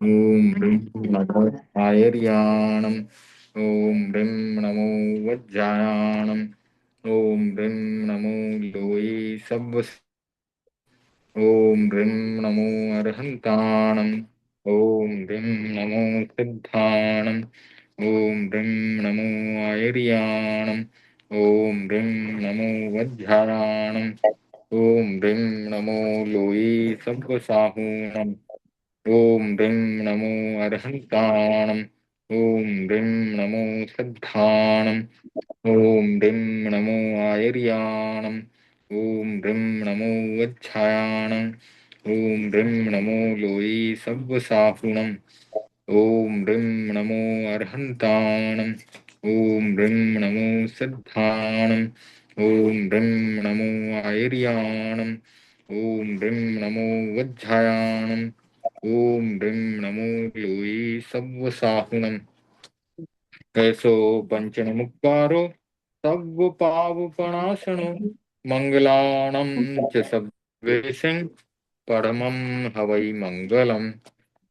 ओम ह्रीं नमो आयर्याणम्। ओम ह्रीं नमो वज्रायाणम्। ओम ह्रीं नमो लोये सव्व। ओम ह्रीं नमो अर्हन्ताणम्। ओम ह्रीं नमो सिद्धाणम्। ओम ह्रीं नमो आयर्याणम्। ओम ह्रीं नमो वज्रायाणम्। ओम ह्रीं नमो लोये सव्वसाहूणम्। ओम ह्रीं नमो अर्हन्ताणम्। ओम ह्रीं नमो सिद्धाणम्। ओम ह्रीं नमो आयर्याणम्। ओम ह्रीं नमो वज्रायाणम्। ओम ह्रीं नमो लोये सव्वसाहुणम्। ओम ह्रीं नमो अर्हन्ताणम्। ओम ह्रीं नमो सिद्धाणम्। ओम ह्रीं नमो आयर्याणम्। ओम ह्रीं नमो वज्रायाणम्। ओम ह्रीं नमो लोये सव्वसाहुणम्। ऐसो पंचन मुक्तारो सव्व पावपणाशनो मंगलाणं च सव्वेशं परमं हवै मंगलम।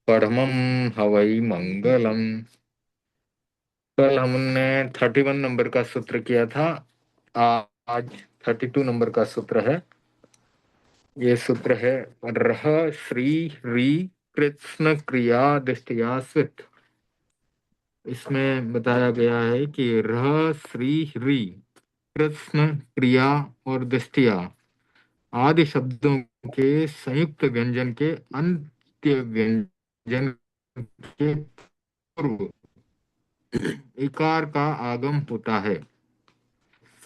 परमं हवै मंगलम। कल हमने 31 नंबर का सूत्र किया था। आज 32 नंबर का सूत्र है। ये सूत्र है रह श्री री कृष्ण क्रिया दृष्टिया स्वित। इसमें बताया गया है कि रह श्री री कृष्ण क्रिया और दृष्टिया आदि शब्दों के संयुक्त व्यंजन के अंत्य व्यंजन के पूर्व इकार का आगम होता है।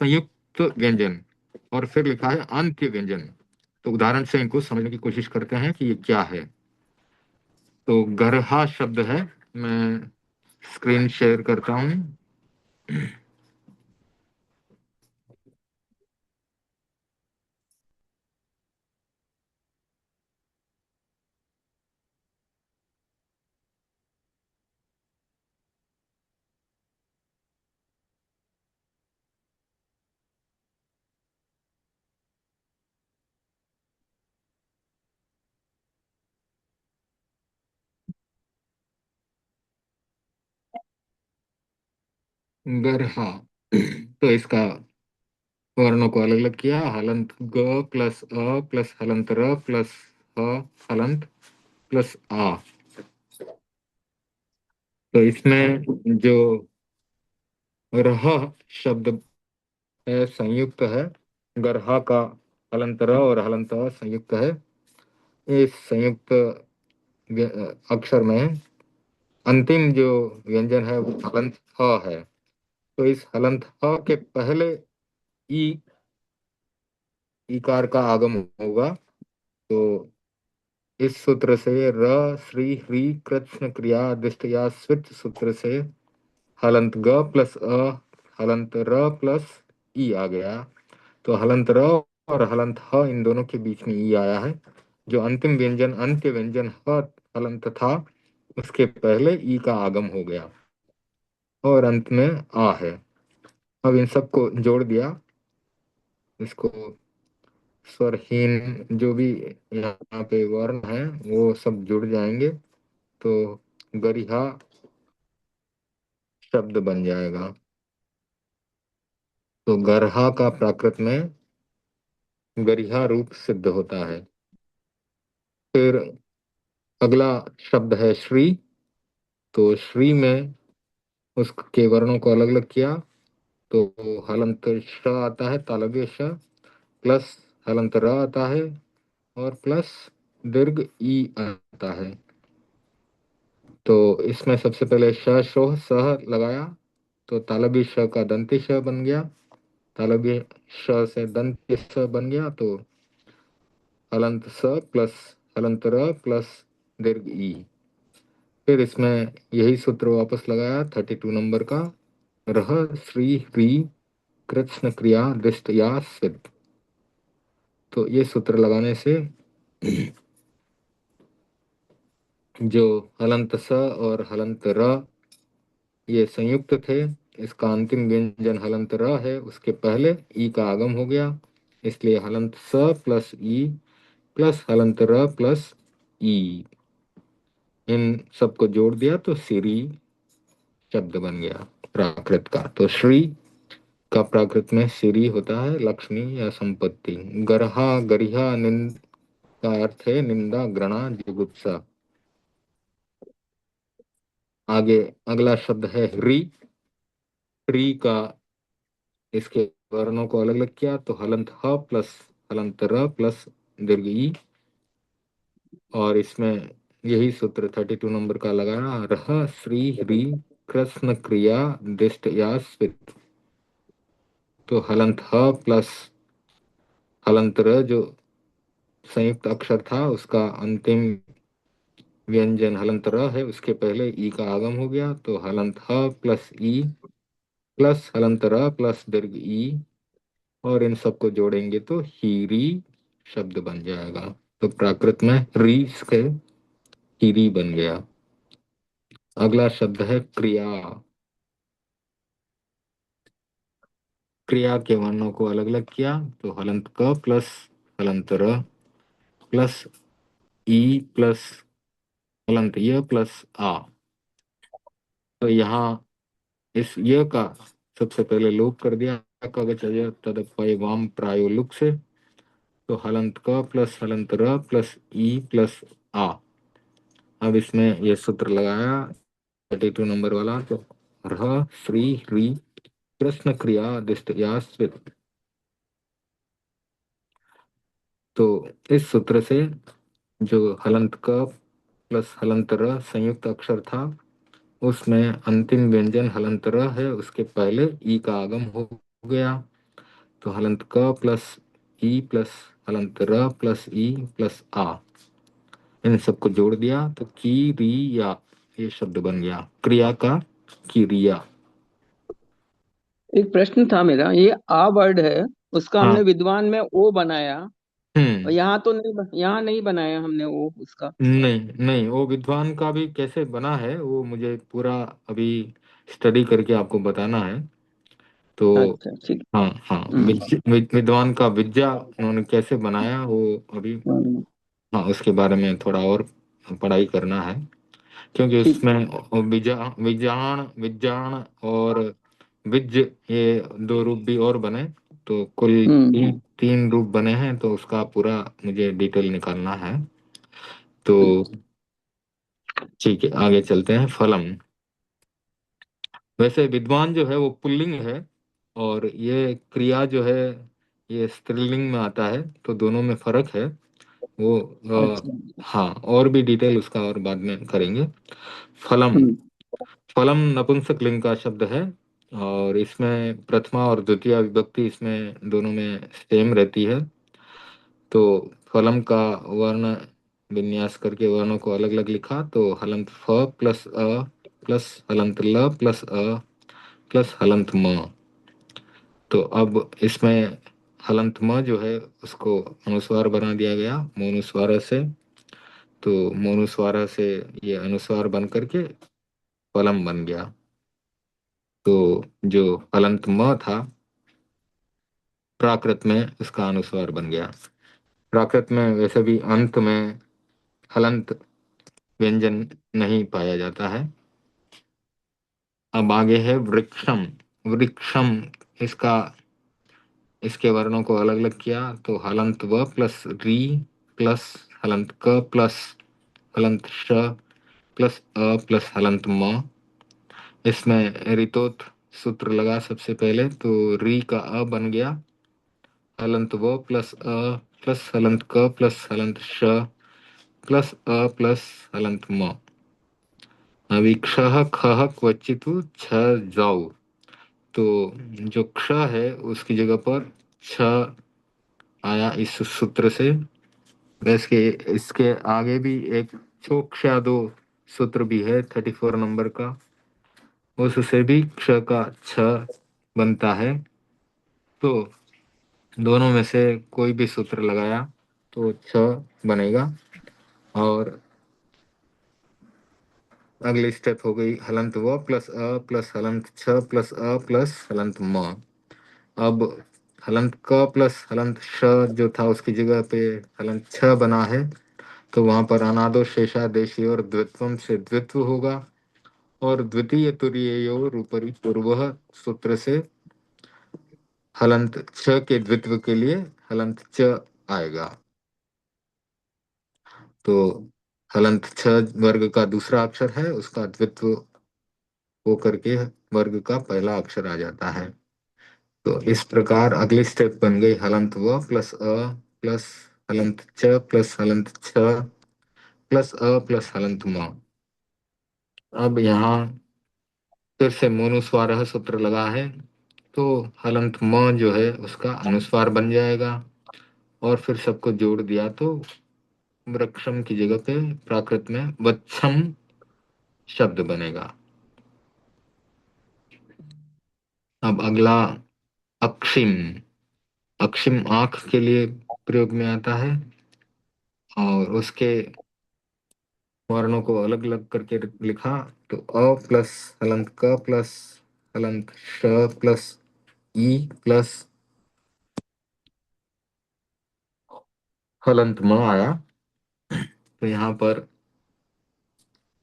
संयुक्त व्यंजन और फिर लिखा है अंत्य व्यंजन। तो उदाहरण से इनको समझने की कोशिश करते हैं कि ये क्या है। तो गरहा शब्द है। मैं स्क्रीन शेयर करता हूं। गरहा तो इसका वर्णों को अलग अलग किया। हलंत ग प्लस अ प्लस हलंत र प्लस ह हलंत प्लस आ। तो इसमें जो रह शब्द है संयुक्त है। गरहा का हलंत र और हलंत अ संयुक्त है। इस संयुक्त अक्षर में अंतिम जो व्यंजन है वो हलंत ह है। तो इस हलंत ह के पहले ई इकार का आगम होगा। तो इस सूत्र से र श्री ह्री कृष्ण क्रिया दिष्टया स्विच सूत्र से हलंत ग प्लस अ हलंत र प्लस ई आ गया। तो हलंत र और हलंत ह इन दोनों के बीच में ई आया है। जो अंतिम व्यंजन अंत्य व्यंजन ह हलंत था उसके पहले ई का आगम हो गया और अंत में आ है। अब इन सबको जोड़ दिया। इसको स्वरहीन जो भी यहाँ पे वर्ण है वो सब जुड़ जाएंगे। तो गरिहा शब्द बन जाएगा। तो गरहा का प्राकृत में गरिहा रूप सिद्ध होता है। फिर अगला शब्द है श्री। तो श्री में उसके वर्णों को अलग अलग किया। तो हलंत श आता है तालव्य श प्लस हलंत र आता है और प्लस दीर्घ ई आता है। तो इसमें सबसे पहले श शोह सह लगाया। तो तालव्य श का दंती श बन गया। तालव्य श से दंती स बन गया। तो हलंत स प्लस हलंत र प्लस दीर्घ ई। फिर इसमें यही सूत्र वापस लगाया 32 नंबर का रह श्री ह्री कृष्ण क्रिया दृष्ट या सिद्ध। तो ये सूत्र लगाने से जो हलंत स और हलंत र ये संयुक्त थे इसका अंतिम व्यंजन हलंत र है उसके पहले ई का आगम हो गया। इसलिए हलंत स प्लस ई प्लस हलंत र प्लस ई। इन सबको जोड़ दिया तो सिरी शब्द बन गया प्राकृत का। तो श्री का प्राकृत में सिरी होता है, लक्ष्मी या संपत्ति। गरहा गरिहा निंद का अर्थ है निंदा, घृणा, जुगुप्सा। आगे अगला शब्द है ह्री। ह्री का इसके वर्णों को अलग अलग किया तो हलंत ह प्लस हलंत र प्लस दीर्घ ई। और इसमें यही सूत्र 32 नंबर का लगाया, रह श्री ह्री कृष्ण क्रिया दिष्ट या स्वित। तो हलंत ह प्लस हलंत र जो संयुक्त अक्षर था उसका अंतिम व्यंजन हलंत र है, उसके पहले ई का आगम हो गया तो हलंत ह प्लस ई प्लस हलंत र प्लस दीर्घ ई। और इन सबको जोड़ेंगे तो हीरी शब्द बन जाएगा। तो प्राकृत में री से हीरी बन गया। अगला शब्द है क्रिया। क्रिया के वर्णों को अलग अलग किया तो हलंत क प्लस हलंत र प्लस ई प्लस हलंत य प्लस आ। तो यहाँ इस य का सबसे पहले लोप कर दिया, कवचय तदपय वाम प्रायो लुक से। तो हलंत क प्लस हलंत र प्लस ई प्लस आ। अब इसमें ये सूत्र लगाया 32 नंबर वाला तो रह श्री ह्री कृष्ण क्रिया दिष्ट या स्वित। तो इस सूत्र से जो हलंत क प्लस हलंत र संयुक्त अक्षर था उसमें अंतिम व्यंजन हलंत र है, उसके पहले ई का आगम हो गया। तो हलंत क प्लस ई प्लस हलंत र प्लस ई प्लस आ। इन सबको जोड़ दिया तो की री या ये शब्द बन गया क्रिया का क्रिया। एक प्रश्न था मेरा, ये आ वर्ड है, उसका हाँ। हमने विद्वान में ओ बनाया, और हम्म। यहाँ तो नहीं, यहाँ नहीं बनाया हमने ओ उसका। नहीं नहीं, वो विद्वान का भी कैसे बना है वो मुझे पूरा अभी स्टडी करके आपको बताना है। तो अच्छा ठीक। हाँ हाँ, हम्म। विद्वान का विद्या उन्होंने कैसे बनाया वो अभी, हम्म, हाँ उसके बारे में थोड़ा और पढ़ाई करना है। क्योंकि ठीक। उसमें विजान विजान और विज ये दो रूप भी और बने। तो कुल तीन रूप बने हैं तो उसका पूरा मुझे डिटेल निकालना है। तो ठीक है, आगे चलते हैं। फलम। वैसे विद्वान जो है वो पुल्लिंग है और ये क्रिया जो है ये स्त्रीलिंग में आता है, तो दोनों में फर्क है वो। अच्छा। हाँ, और भी डिटेल उसका और बाद में करेंगे। फलम। हम्म। फलम नपुंसक लिंग का शब्द है और इसमें प्रथमा और द्वितीय विभक्ति इसमें दोनों में सेम रहती है। तो फलम का वर्ण विन्यास करके वर्णों को अलग अलग लिखा तो हलंत फ प्लस अ प्लस हलंत ल प्लस अ प्लस हलंत म। तो अब इसमें हलंत म जो है उसको अनुस्वार बना दिया गया मोनुस्वार से। तो मोनुस्वार से ये अनुस्वार बन करके फलम बन गया। तो जो हलंत म था प्राकृत में उसका अनुस्वार बन गया। प्राकृत में वैसे भी अंत में हलंत व्यंजन नहीं पाया जाता है। अब आगे है वृक्षम। वृक्षम इसका इसके वर्णों को अलग अलग किया तो हलंत व प्लस री प्लस हलंत क प्लस हलंत श प्लस अ प्लस हलंत म। इसमें रितोत सूत्र लगा सबसे पहले तो री का अ बन गया, हलंत व प्लस अ प्लस हलंत क प्लस हलंत श प्लस अ प्लस हलंत म। अभी क्षः खः क्वचितु छ जाऊ। तो जो क्ष है उसकी जगह पर छ आया इस सूत्र से। वैसे इसके आगे भी एक छोक्षा दो सूत्र भी है 34 नंबर का, उससे भी क्ष का छ बनता है। तो दोनों में से कोई भी सूत्र लगाया तो छ बनेगा। और अगली स्टेप हो गई हलंत व प्लस अ प्लस हलंत छ प्लस अ प्लस हलंत म। अब हलंत क प्लस हलंत श जो था उसकी जगह पे हलंत छ बना है तो वहां पर अनादो शेषादेशी और द्वित्वम से द्वित्व होगा, और द्वितीय तुरीयोर ऊपरी पूर्व सूत्र से हलंत छ के द्वित्व के लिए हलंत च आएगा। तो हलंत छ वर्ग का दूसरा अक्षर है, उसका द्वित्व होकर के वर्ग का पहला अक्षर आ जाता है। तो इस प्रकार अगली स्टेप बन गई हलंत व प्लस अ प्लस हलंत च प्लस हलंत छ प्लस अ प्लस हलंत म। अब यहाँ फिर से मोनुस्वारः सूत्र लगा है, तो हलंत म जो है उसका अनुस्वार बन जाएगा, और फिर सबको जोड़ दिया तो वृक्षम की जगह पे प्राकृत में वत्सम शब्द बनेगा। अब अगला अक्षिम। अक्षिम आंख के लिए प्रयोग में आता है, और उसके वर्णों को अलग अलग करके लिखा। तो अ प्लस हलंत क प्लस हलंत श प्लस ई प्लस हलंत म आया। तो यहाँ पर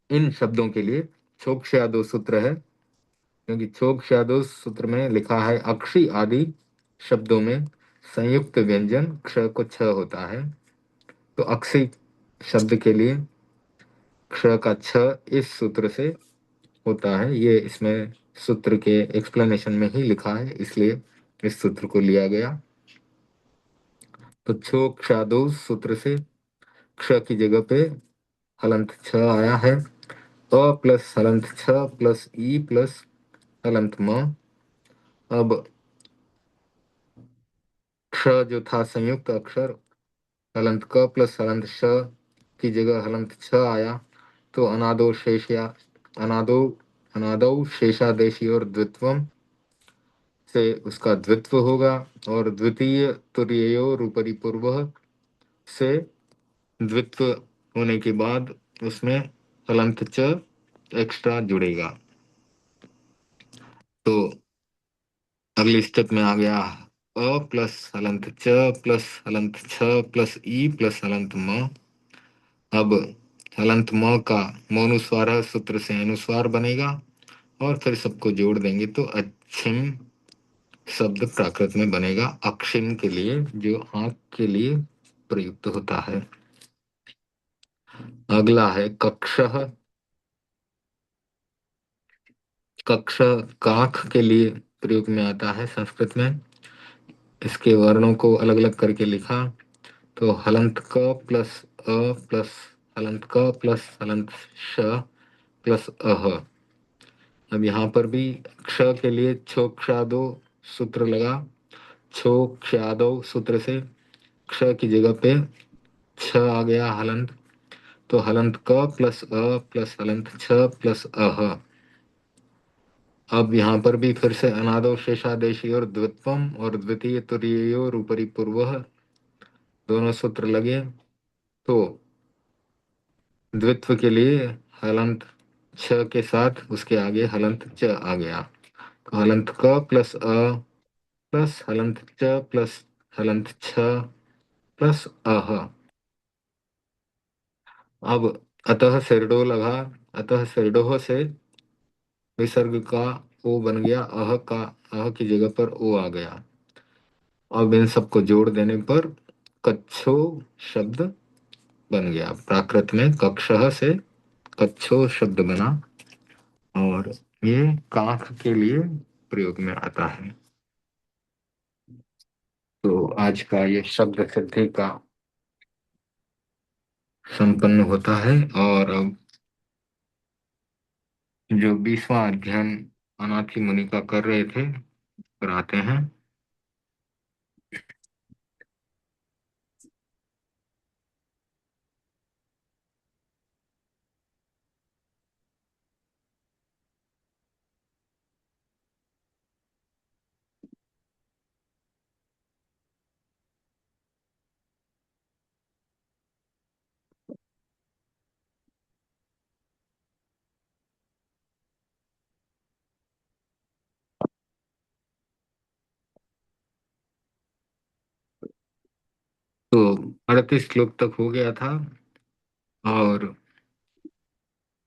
इन शब्दों के लिए छोक दो सूत्र है, क्योंकि छोक दो सूत्र में लिखा है अक्षी आदि शब्दों में संयुक्त व्यंजन क्ष को छ होता है। तो अक्षी शब्द के लिए क्ष का छ इस सूत्र से होता है। ये इसमें सूत्र के एक्सप्लेनेशन में ही लिखा है, इसलिए इस सूत्र को लिया गया। तो छोक दो सूत्र से क्ष की जगह पे हलंत छ आया है। अ प्लस हलंत छ प्लस ई प्लस हलंत म। अब क्ष जो था संयुक्त अक्षर, हलंत क प्लस हलंत श की जगह हलंत छ आया, तो अनादो शेषया अनादो अनादौ शेषादेशी और द्वित्वम से उसका द्वित्व होगा, और द्वितीय तुरीयोर ऊपरी पूर्व से द्वित्व होने के बाद उसमें हलंत च एक्स्ट्रा जुड़ेगा। तो अगली स्टेप में आ गया अ प्लस हलंत च प्लस हलंत छ प्लस ई प्लस हलंत म। अब हलंत म का मोनुस्वार सूत्र से अनुस्वार बनेगा, और फिर सबको जोड़ देंगे तो अच्छिम शब्द प्राकृत में बनेगा, अक्षिम के लिए, जो आंख के लिए प्रयुक्त होता है। अगला है कक्षः। कक्ष काख के लिए प्रयोग में आता है संस्कृत में। इसके वर्णों को अलग अलग करके लिखा। तो हलंत क प्लस अ प्लस हलंत क प्लस हलंत श प्लस अह। अब यहाँ पर भी क्ष के लिए क्षोक्षादो सूत्र लगा। क्षोक्षादो सूत्र से क्ष की जगह पे छ आ गया हलंत, तो हलंत क प्लस अ प्लस हलंत छ प्लस अह। अब यहाँ पर भी फिर से अनादो शेषादेशी और द्वित्वम और द्वितीय तुरीयोर ऊपरी पूर्व दोनों सूत्र लगे। तो द्वित्व के लिए हलंत छ के साथ उसके आगे हलंत च आ गया, तो हलंत क प्लस अ प्लस हलंत च प्लस हलंत छ प्लस अह। अब अतः सिरडो लगा। अतः सिरडोह से विसर्ग का ओ बन गया, अह की जगह पर ओ आ गया। अब इन सबको जोड़ देने पर कच्छो शब्द बन गया। प्राकृत में कक्षः से कच्छो शब्द बना, और ये काख के लिए प्रयोग में आता है। तो आज का ये शब्द सिद्धि का संपन्न होता है। और अब जो 20वां अध्ययन अनाथी मुनि का कर रहे थे, कराते हैं। तो 38 श्लोक तक हो गया था। और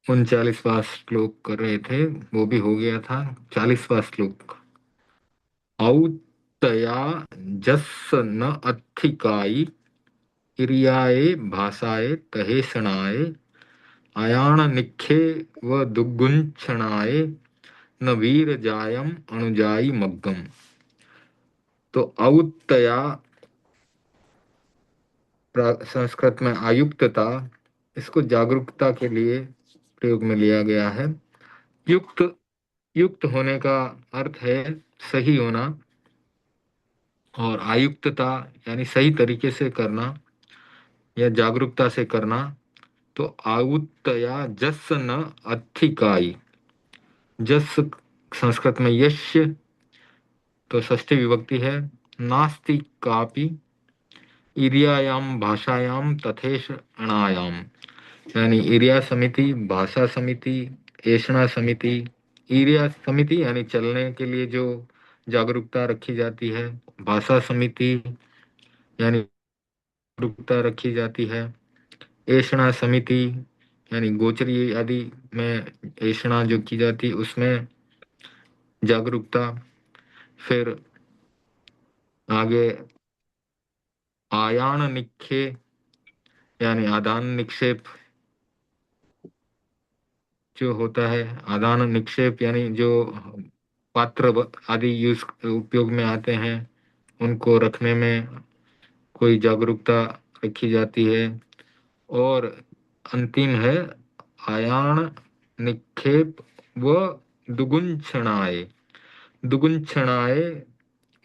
39वां श्लोक कर रहे थे, वो भी हो गया था। 40वां श्लोक। औतया जस् न अधिकाई इरियाए भाषाए तहेषणाय आयाण निखे व दुगुंक्षणाय न वीर जायम अणुजाई मग्गम। तो औतया संस्कृत में आयुक्तता, इसको जागरूकता के लिए प्रयोग में लिया गया है। युक्त, युक्त होने का अर्थ है सही होना, और आयुक्तता यानी सही तरीके से करना या जागरूकता से करना। तो आउत्तया जस न अधिकाई, जस संस्कृत में यश्य, तो षष्ठी विभक्ति है। नास्ति कापि इरियायाम भाषायाम तथेश अणायाम, यानी इरिया समिति, भाषा समिति, एषणा समिति। इरिया समिति यानी चलने के लिए जो जागरूकता रखी जाती है, भाषा समिति यानी जागरूकता रखी जाती है, एषणा समिति यानी गोचरी आदि में एषणा जो की जाती है उसमें जागरूकता। फिर आगे आयान निक्षे यानी आदान निक्षेप जो होता है, आदान निक्षेप यानी जो पात्र आदि यूज उपयोग में आते हैं उनको रखने में कोई जागरूकता रखी जाती है। और अंतिम है आयान निक्षेप व दुगुंक्षणाय। दुगुंक्षणाय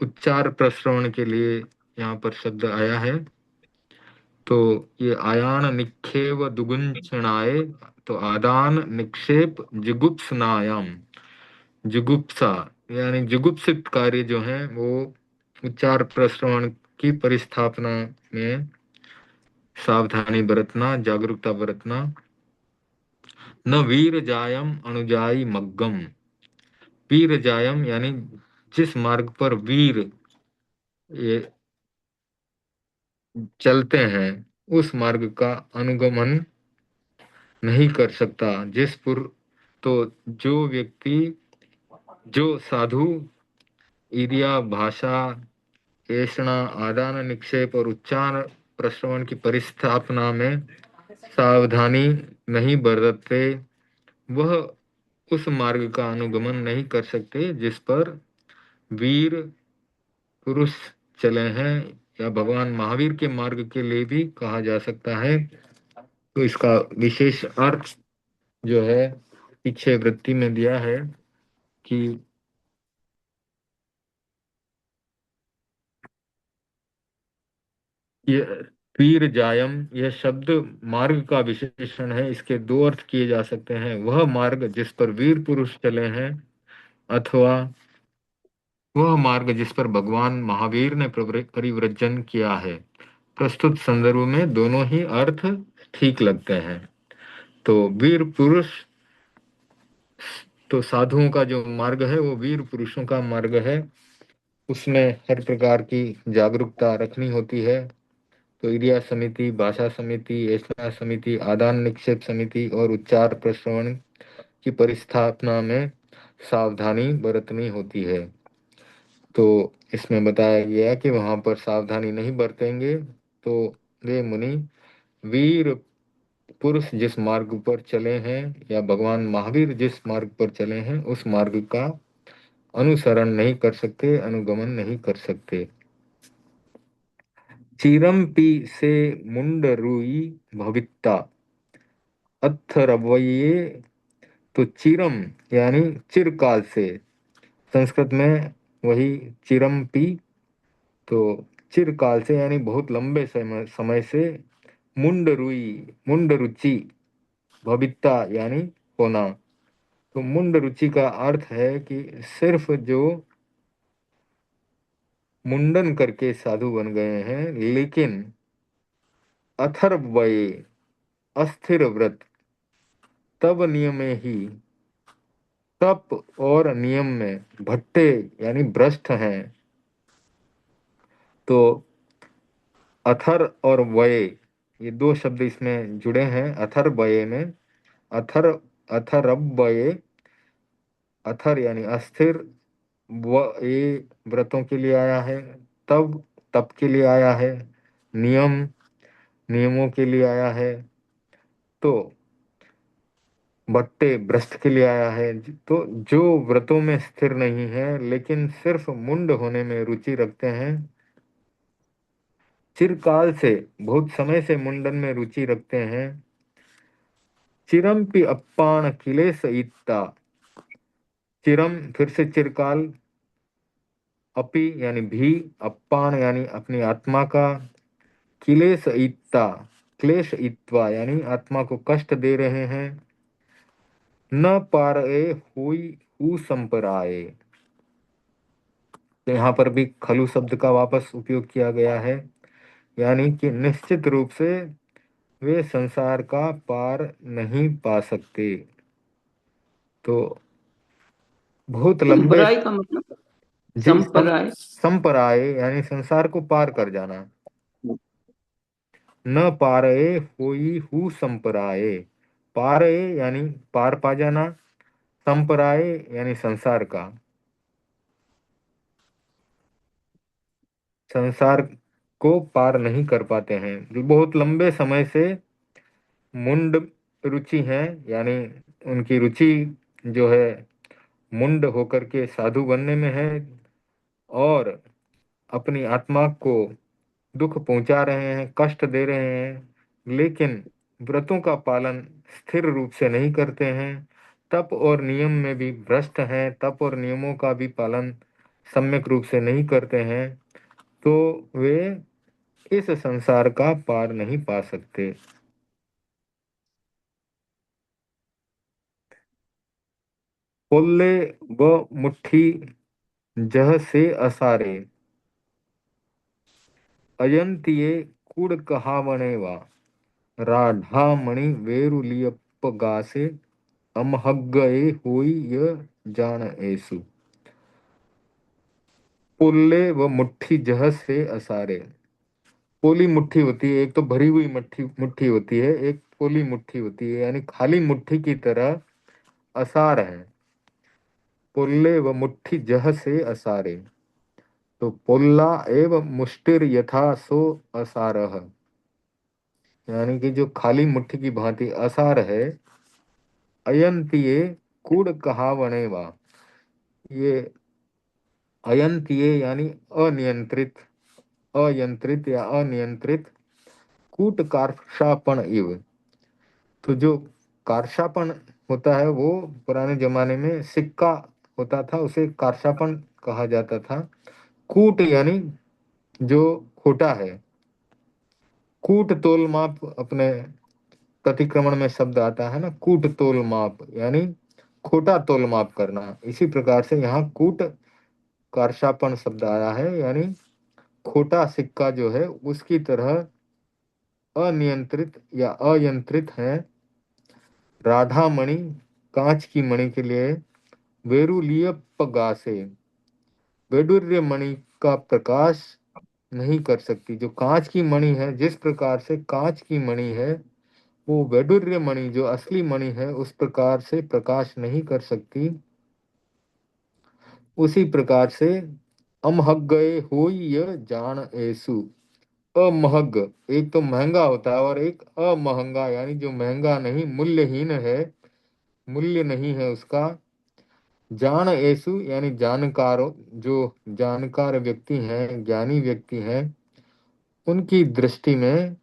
उच्चार प्रश्रवण के लिए यहाँ पर शब्द आया है। तो ये आयान निक्षेप दुगुंक्षणाय, तो आदान निक्षेप जुगुप्सनायाम। जुगुप्सा यानी जुगुप्सित कार्य जो है वो उच्चार प्रश्रवण की परिस्थापना में सावधानी बरतना, जागरूकता बरतना। न वीर जायम अनुजाई मग्गम। वीर जायम यानी जिस मार्ग पर वीर ये चलते हैं उस मार्ग का अनुगमन नहीं कर सकता। जिस पुर तो जो व्यक्ति, जो साधु इरिया, भाषा, ऐषणा, आदान निक्षेप और उच्चार प्रश्रवण की परिस्थापना में सावधानी नहीं बरतते, वह उस मार्ग का अनुगमन नहीं कर सकते जिस पर वीर पुरुष चले हैं, या भगवान महावीर के मार्ग के लिए भी कहा जा सकता है। तो इसका विशेष अर्थ जो है पीछे वृत्ति में दिया है कि ये वीर जायम, यह शब्द मार्ग का विशेषण है। इसके दो अर्थ किए जा सकते हैं, वह मार्ग जिस पर वीर पुरुष चले हैं, अथवा वह मार्ग जिस पर भगवान महावीर ने परिव्रजन किया है। प्रस्तुत संदर्भ में दोनों ही अर्थ ठीक लगते हैं। तो वीर पुरुष, तो साधुओं का जो मार्ग है वो वीर पुरुषों का मार्ग है। उसमें हर प्रकार की जागरूकता रखनी होती है। तो इरिया समिति, भाषा समिति, ऐसा समिति, आदान निक्षेप समिति और उच्चार प्रश्रवण की परिस्थापना में सावधानी बरतनी होती है। तो इसमें बताया गया कि वहां पर सावधानी नहीं बरतेंगे तो वे मुनि वीर पुरुष जिस मार्ग पर चले हैं, या भगवान महावीर जिस मार्ग पर चले हैं, उस मार्ग का अनुसरण नहीं कर सकते, अनुगमन नहीं कर सकते। चिरंपी से मुंडरुई भविता अथर्वये। तो चिरम यानी चिरकाल से, संस्कृत में वही चिरंपी। तो चिरकाल से यानी बहुत लंबे समय से, मुंडरुई, मुंडरुचि, भविता यानी होना। तो मुंड रुचि का अर्थ है कि सिर्फ जो मुंडन करके साधु बन गए हैं, लेकिन अथर्वये, अस्थिर व्रत, तब नियम ही, तप और नियम में भट्टे यानी भ्रष्ट हैं। तो अथर और वये ये दो शब्द इसमें जुड़े हैं अथर्वये में। अथर अथर्वये, अथर यानी अस्थिर, व ये व्रतों के लिए आया है, तब तप के लिए आया है, नियम नियमों के लिए आया है, तो बट्टे भ्रष्ट के लिए आया है। तो जो व्रतों में स्थिर नहीं है लेकिन सिर्फ मुंड होने में रुचि रखते हैं, चिरकाल से, बहुत समय से मुंडन में रुचि रखते हैं, चिरम्पि अप्पाण किलेश इत्ता, चिरम फिर से चिरकाल, अपि यानी भी, अप्पाण यानी अपनी आत्मा का, किलेश इत्ता क्लेश इत्वा यानी आत्मा को कष्ट दे रहे हैं, न पारए हुई हु संपराए। तो यहाँ पर भी खलु शब्द का वापस उपयोग किया गया है, यानी कि निश्चित रूप से वे संसार का पार नहीं पा सकते। तो बहुत लंबे, संपराय का मतलब? जी संपराय। संपराए यानी संसार को पार कर जाना। न पारए होई हु संपराए, पारए यानी पार पा जाना, संपराए यानी संसार का, संसार को पार नहीं कर पाते हैं, जो बहुत लंबे समय से मुंड रुचि है, यानी उनकी रुचि जो है मुंड होकर के साधु बनने में है, और अपनी आत्मा को दुख पहुंचा रहे हैं, कष्ट दे रहे हैं, लेकिन व्रतों का पालन स्थिर रूप से नहीं करते हैं, तप और नियम में भी भ्रष्ट हैं, तप और नियमों का भी पालन सम्यक रूप से नहीं करते हैं, तो वे इस संसार का पार नहीं पा सकते। पोल्ले व मुट्ठी जह से असारे, अयंतिये कूड़ कहावणे वा, राढ़ामणि वेरुलियप्पगासे, अमहग्गए हुई य जान ऐसु। पोल्ले व मुट्ठी जह से असारे, पोली मुट्ठी होती है, एक तो भरी हुई मुट्ठी मुट्ठी होती है, एक पोली मुट्ठी होती है, यानी खाली मुट्ठी की तरह असार है। पोल्ले व मुट्ठी जह से असारे, तो पोल्ला एव मुष्टिर यथा सो असारह, यानी कि जो खाली मुट्ठी की भांति असार है। अयंतिये कूड़ कहावणे वा, ये अयंतिये यानी अनियंत्रित, अयंत्रित या अनियंत्रित, कूट कार्षापण इव, तो जो कार्षापण होता है वो पुराने जमाने में सिक्का होता था, उसे कार्षापण कहा जाता था। कूट यानी जो खोटा है, कूट तोल माप अपने प्रतिक्रमण में शब्द आता है ना, कूट तोल माप यानी खोटा तोल माप करना, इसी प्रकार से यहाँ कूट कार्षापण शब्द आया है, यानी खोटा सिक्का जो है उसकी तरह अनियंत्रित या अयंत्रित है। राधा मणि कांच की मणि के लिए, वेरुलियप्पगासे वैडूर्य मणि का प्रकाश नहीं कर सकती, जो कांच की मणि है, जिस प्रकार से कांच की मणि है वो वैडूर्य मणि जो असली मणि है उस प्रकार से प्रकाश नहीं कर सकती, उसी प्रकार से अमहग्गए होई य जान ऐसु। अमहग एक तो महंगा होता है, और एक अमहंगा यानी जो महंगा नहीं, मूल्यहीन है, मूल्य नहीं है उसका। जान ऐसु यानी जानकारों, जो जानकार व्यक्ति हैं, ज्ञानी व्यक्ति हैं, उनकी दृष्टि में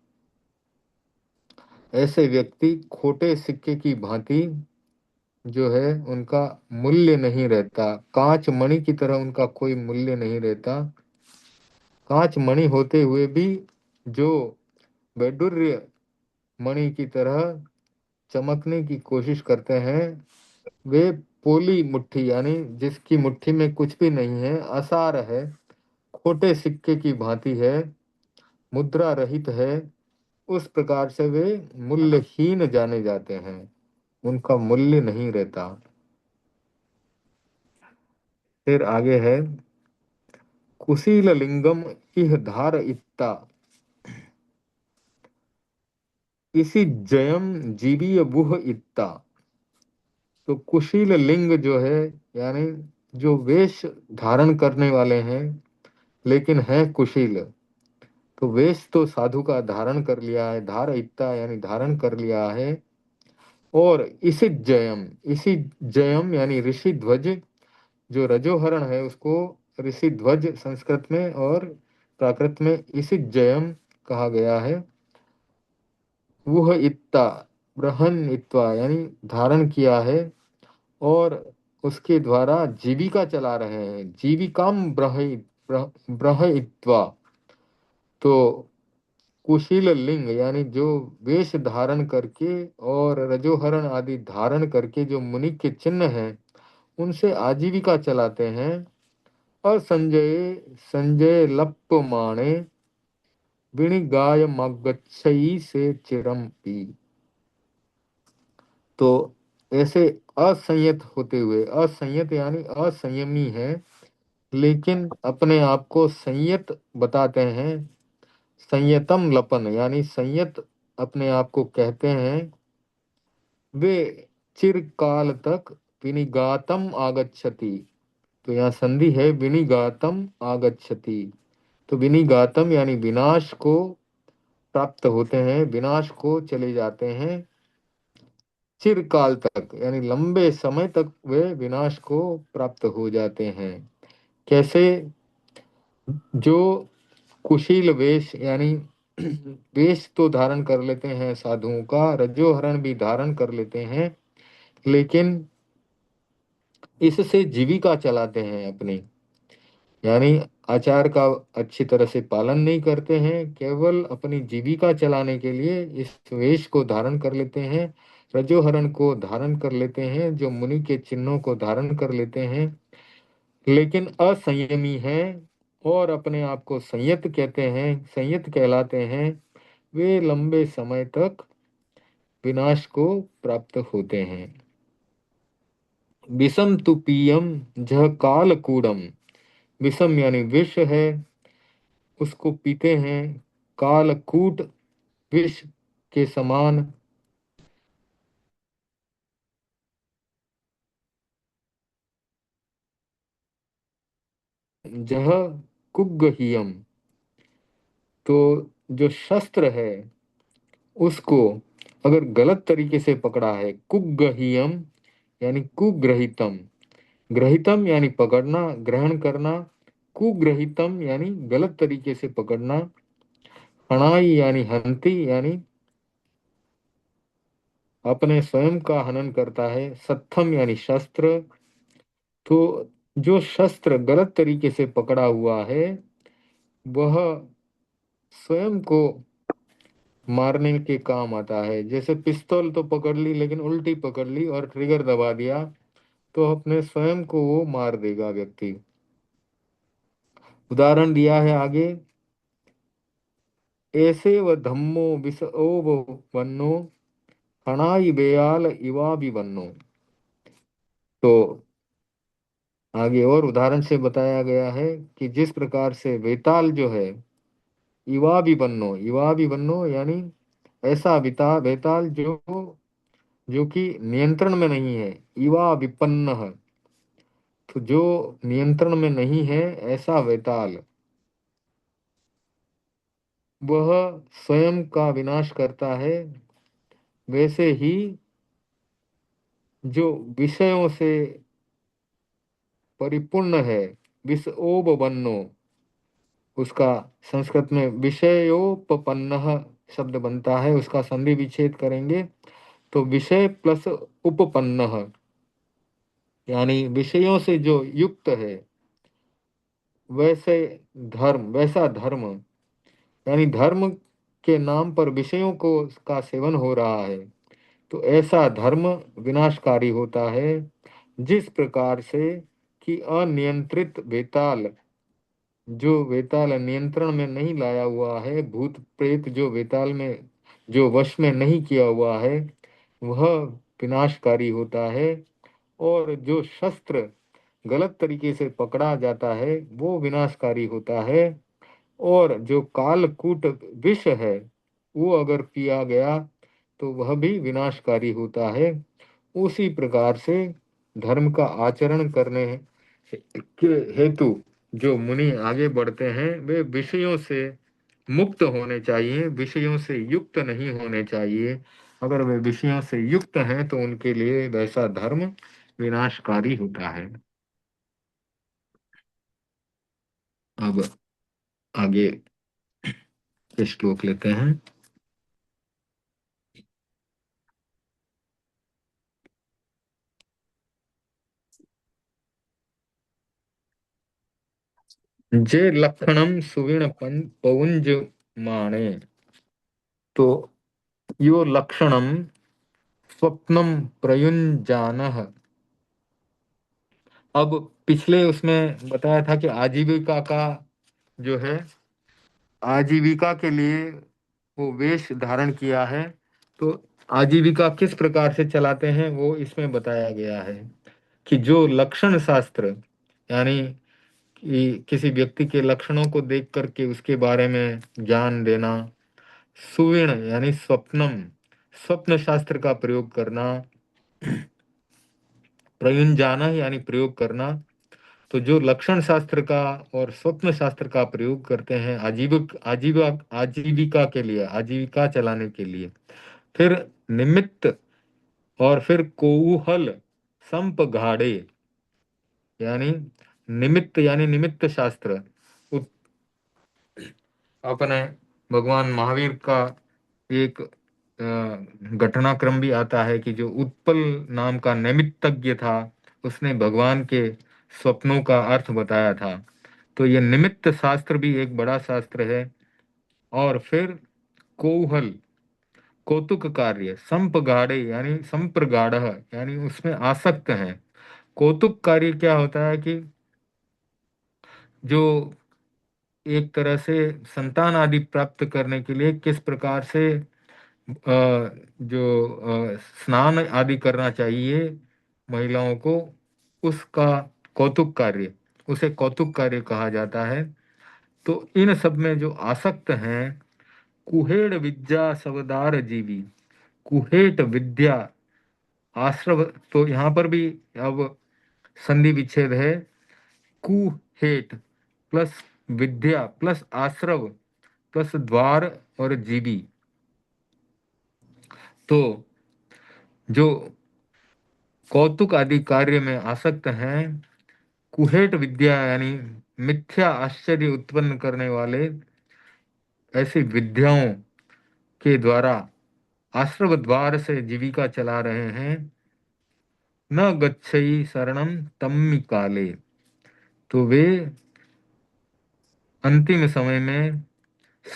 ऐसे व्यक्ति खोटे सिक्के की भांति जो है उनका मूल्य नहीं रहता, कांच मणि की तरह उनका कोई मूल्य नहीं रहता। कांच मणि होते हुए भी जो वैडूर्य मणि की तरह चमकने की कोशिश करते हैं, वे पोली मुट्ठी यानी जिसकी मुट्ठी में कुछ भी नहीं है, असार है, खोटे सिक्के की भांति है, मुद्रा रहित है, उस प्रकार से वे मूल्यहीन जाने जाते हैं, उनका मूल्य नहीं रहता। फिर आगे है कुशील लिंगम इह धार इत्ता, इसी जयम जीवी बुह इत्ता। तो कुशील लिंग जो है, यानी जो वेश धारण करने वाले हैं लेकिन है कुशील, तो वेश तो साधु का धारण कर लिया है, धार इत्ता यानी धारण कर लिया है। और इसी जयम यानी ऋषि ध्वज, जो रजोहरण है उसको ऋषि ध्वज संस्कृत में और प्राकृत में इसी जयम कहा गया है। वह इत्ता ब्रहन इत्वा यानी धारण किया है, और उसके द्वारा जीविका चला रहे हैं, जीविकाम ब्रहयित्वा। तो कुशील लिंग यानी जो वेश धारण करके और रजोहरण आदि धारण करके जो मुनि के चिन्ह हैं उनसे आजीविका चलाते हैं। और संजय संजय लप्पमाणे विनिगाय मगच्छई से चिरम पी। तो ऐसे असंयत होते हुए, असंयत यानी असंयमी है लेकिन अपने आप को संयत बताते हैं, संयतम लपन यानी संयत अपने आप को कहते हैं, वे चिरकाल तक विनिगातम आगच्छति। तो यहाँ संधि है विनिगातम आगच्छति। तो विनिगातम यानी विनाश को प्राप्त होते हैं, विनाश को चले जाते हैं, चिरकाल तक यानी लंबे समय तक वे विनाश को प्राप्त हो जाते हैं। कैसे? जो कुशील वेश यानी वेश तो धारण कर लेते हैं साधुओं का, रजोहरण भी धारण कर लेते हैं, लेकिन इससे जीविका चलाते हैं अपनी, यानी आचार का अच्छी तरह से पालन नहीं करते हैं, केवल अपनी जीविका चलाने के लिए इस वेश को धारण कर लेते हैं, रजोहरण को धारण कर लेते हैं, जो मुनि के चिन्हों को धारण कर लेते हैं, लेकिन असंयमी है और अपने आप को संयत कहते हैं, संयत कहलाते हैं। वे लंबे समय तक विनाश को प्राप्त होते हैं। विषम तु पीयम जह काल कूडम। विषम यानी विष है, उसको पीते हैं, कालकूट विष के समान। जह कुग्गहियम, तो जो शस्त्र है उसको अगर गलत तरीके से पकड़ा है, कुग्गहियम यानी कुग्रहितम, ग्रहितम यानी पकड़ना, ग्रहण करना, कुग्रहितम यानी गलत तरीके से पकड़ना, हणाई यानी हंती यानी अपने स्वयं का हनन करता है, सत्थम यानी शस्त्र। तो जो शस्त्र गलत तरीके से पकड़ा हुआ है वह स्वयं को मारने के काम आता है। जैसे पिस्तौल तो पकड़ ली लेकिन उल्टी पकड़ ली और ट्रिगर दबा दिया तो अपने स्वयं को वो मार देगा व्यक्ति। उदाहरण दिया है आगे, ऐसे व धम्मो विष ओ वन्नो हणाई बेयाल इवा भी वन्नो। तो आगे और उदाहरण से बताया गया है कि जिस प्रकार से वेताल जो है, इवा भी बन्नो यानी ऐसा बेताल जो जो कि नियंत्रण में नहीं है, इवा विपन्न है, तो जो नियंत्रण में नहीं है ऐसा वेताल, वह स्वयं का विनाश करता है। वैसे ही जो विषयों से परिपूर्ण है, विषओब बन्नो, उसका संस्कृत में विषयोपपन्न शब्द बनता है, उसका संधि विच्छेद करेंगे तो विषय प्लस उपपन्न, यानी विषयों से जो युक्त है, वैसे वैसा धर्म, यानी धर्म के नाम पर विषयों को का सेवन हो रहा है, तो ऐसा धर्म विनाशकारी होता है। जिस प्रकार से कि अनियंत्रित वेताल, जो वेताल नियंत्रण में नहीं लाया हुआ है, भूत प्रेत जो वेताल में जो वश में नहीं किया हुआ है, वह विनाशकारी होता है। और जो शस्त्र गलत तरीके से पकड़ा जाता है वो विनाशकारी होता है। और जो कालकूट विष है वो अगर पिया गया तो वह भी विनाशकारी होता है। उसी प्रकार से धर्म का आचरण करने के हेतु जो मुनि आगे बढ़ते हैं वे विषयों से मुक्त होने चाहिए, विषयों से युक्त नहीं होने चाहिए। अगर वे विषयों से युक्त हैं तो उनके लिए वैसा धर्म विनाशकारी होता है। अब आगे के श्लोक लेते हैं। जे लक्षणम सुविण पौंज माणे, तो यो लक्षणम स्वप्नम प्रयुंजानः। अब पिछले उसमें बताया था कि आजीविका का जो है, आजीविका के लिए वो वेश धारण किया है। तो आजीविका किस प्रकार से चलाते हैं वो इसमें बताया गया है कि जो लक्षण शास्त्र, यानी कि किसी व्यक्ति के लक्षणों को देख करके उसके बारे में ज्ञान देना, सुविण यानी स्वप्नम, स्वप्न शास्त्र का प्रयोग करना, प्रयुंजाना यानी प्रयोग करना। तो जो लक्षण शास्त्र का और स्वप्न शास्त्र का प्रयोग करते हैं आजीविका के लिए, आजीविका चलाने के लिए, फिर निमित्त और फिर कौहल संपगाड़े, यानी निमित्त यानी निमित्त शास्त्र। उत- अपने भगवान महावीर का एक घटनाक्रम भी आता है कि जो उत्पल नाम का नैमित्तज्ञ था, उसने भगवान के स्वप्नों का अर्थ बताया था। तो ये निमित्त शास्त्र भी एक बड़ा शास्त्र है। और फिर कौहल, कौतुक कार्य, संपगाढ़े यानी संप्रगाढ़, यानी उसमें आसक्त है। कौतुक कार्य क्या होता है कि जो एक तरह से संतान आदि प्राप्त करने के लिए किस प्रकार से जो स्नान आदि करना चाहिए महिलाओं को, उसका कौतुक कार्य, उसे कौतुक कार्य कहा जाता है। तो इन सब में जो आसक्त हैं, कुहेड़ विद्या सवदार जीवी, कुहेट विद्या आश्रव, तो यहाँ पर भी अब संधि विच्छेद है। कुहेट प्लस विद्या प्लस आश्रव प्लस द्वार और जीवी। तो जो कौतुक आदि कार्य में आसक्त हैं, कुहेट विद्या यानी मिथ्या आश्चर्य उत्पन्न करने वाले ऐसी विद्याओं के द्वारा आश्रव द्वार से जीविका चला रहे हैं, न गच्छई शरणम तम्मि काले, तो वे अंतिम समय में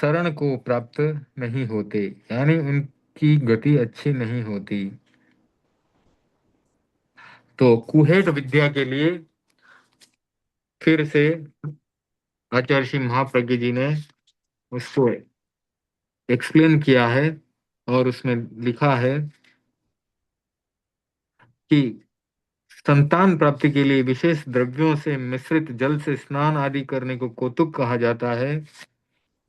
शरण को प्राप्त नहीं होते, यानी उनकी गति अच्छी नहीं होती। तो कुहेट विद्या के लिए फिर से आचार्य श्री महाप्रज्ञ जी ने उसको एक्सप्लेन किया है और उसमें लिखा है कि संतान प्राप्ति के लिए विशेष द्रव्यों से मिश्रित जल से स्नान आदि करने को कौतुक कहा जाता है।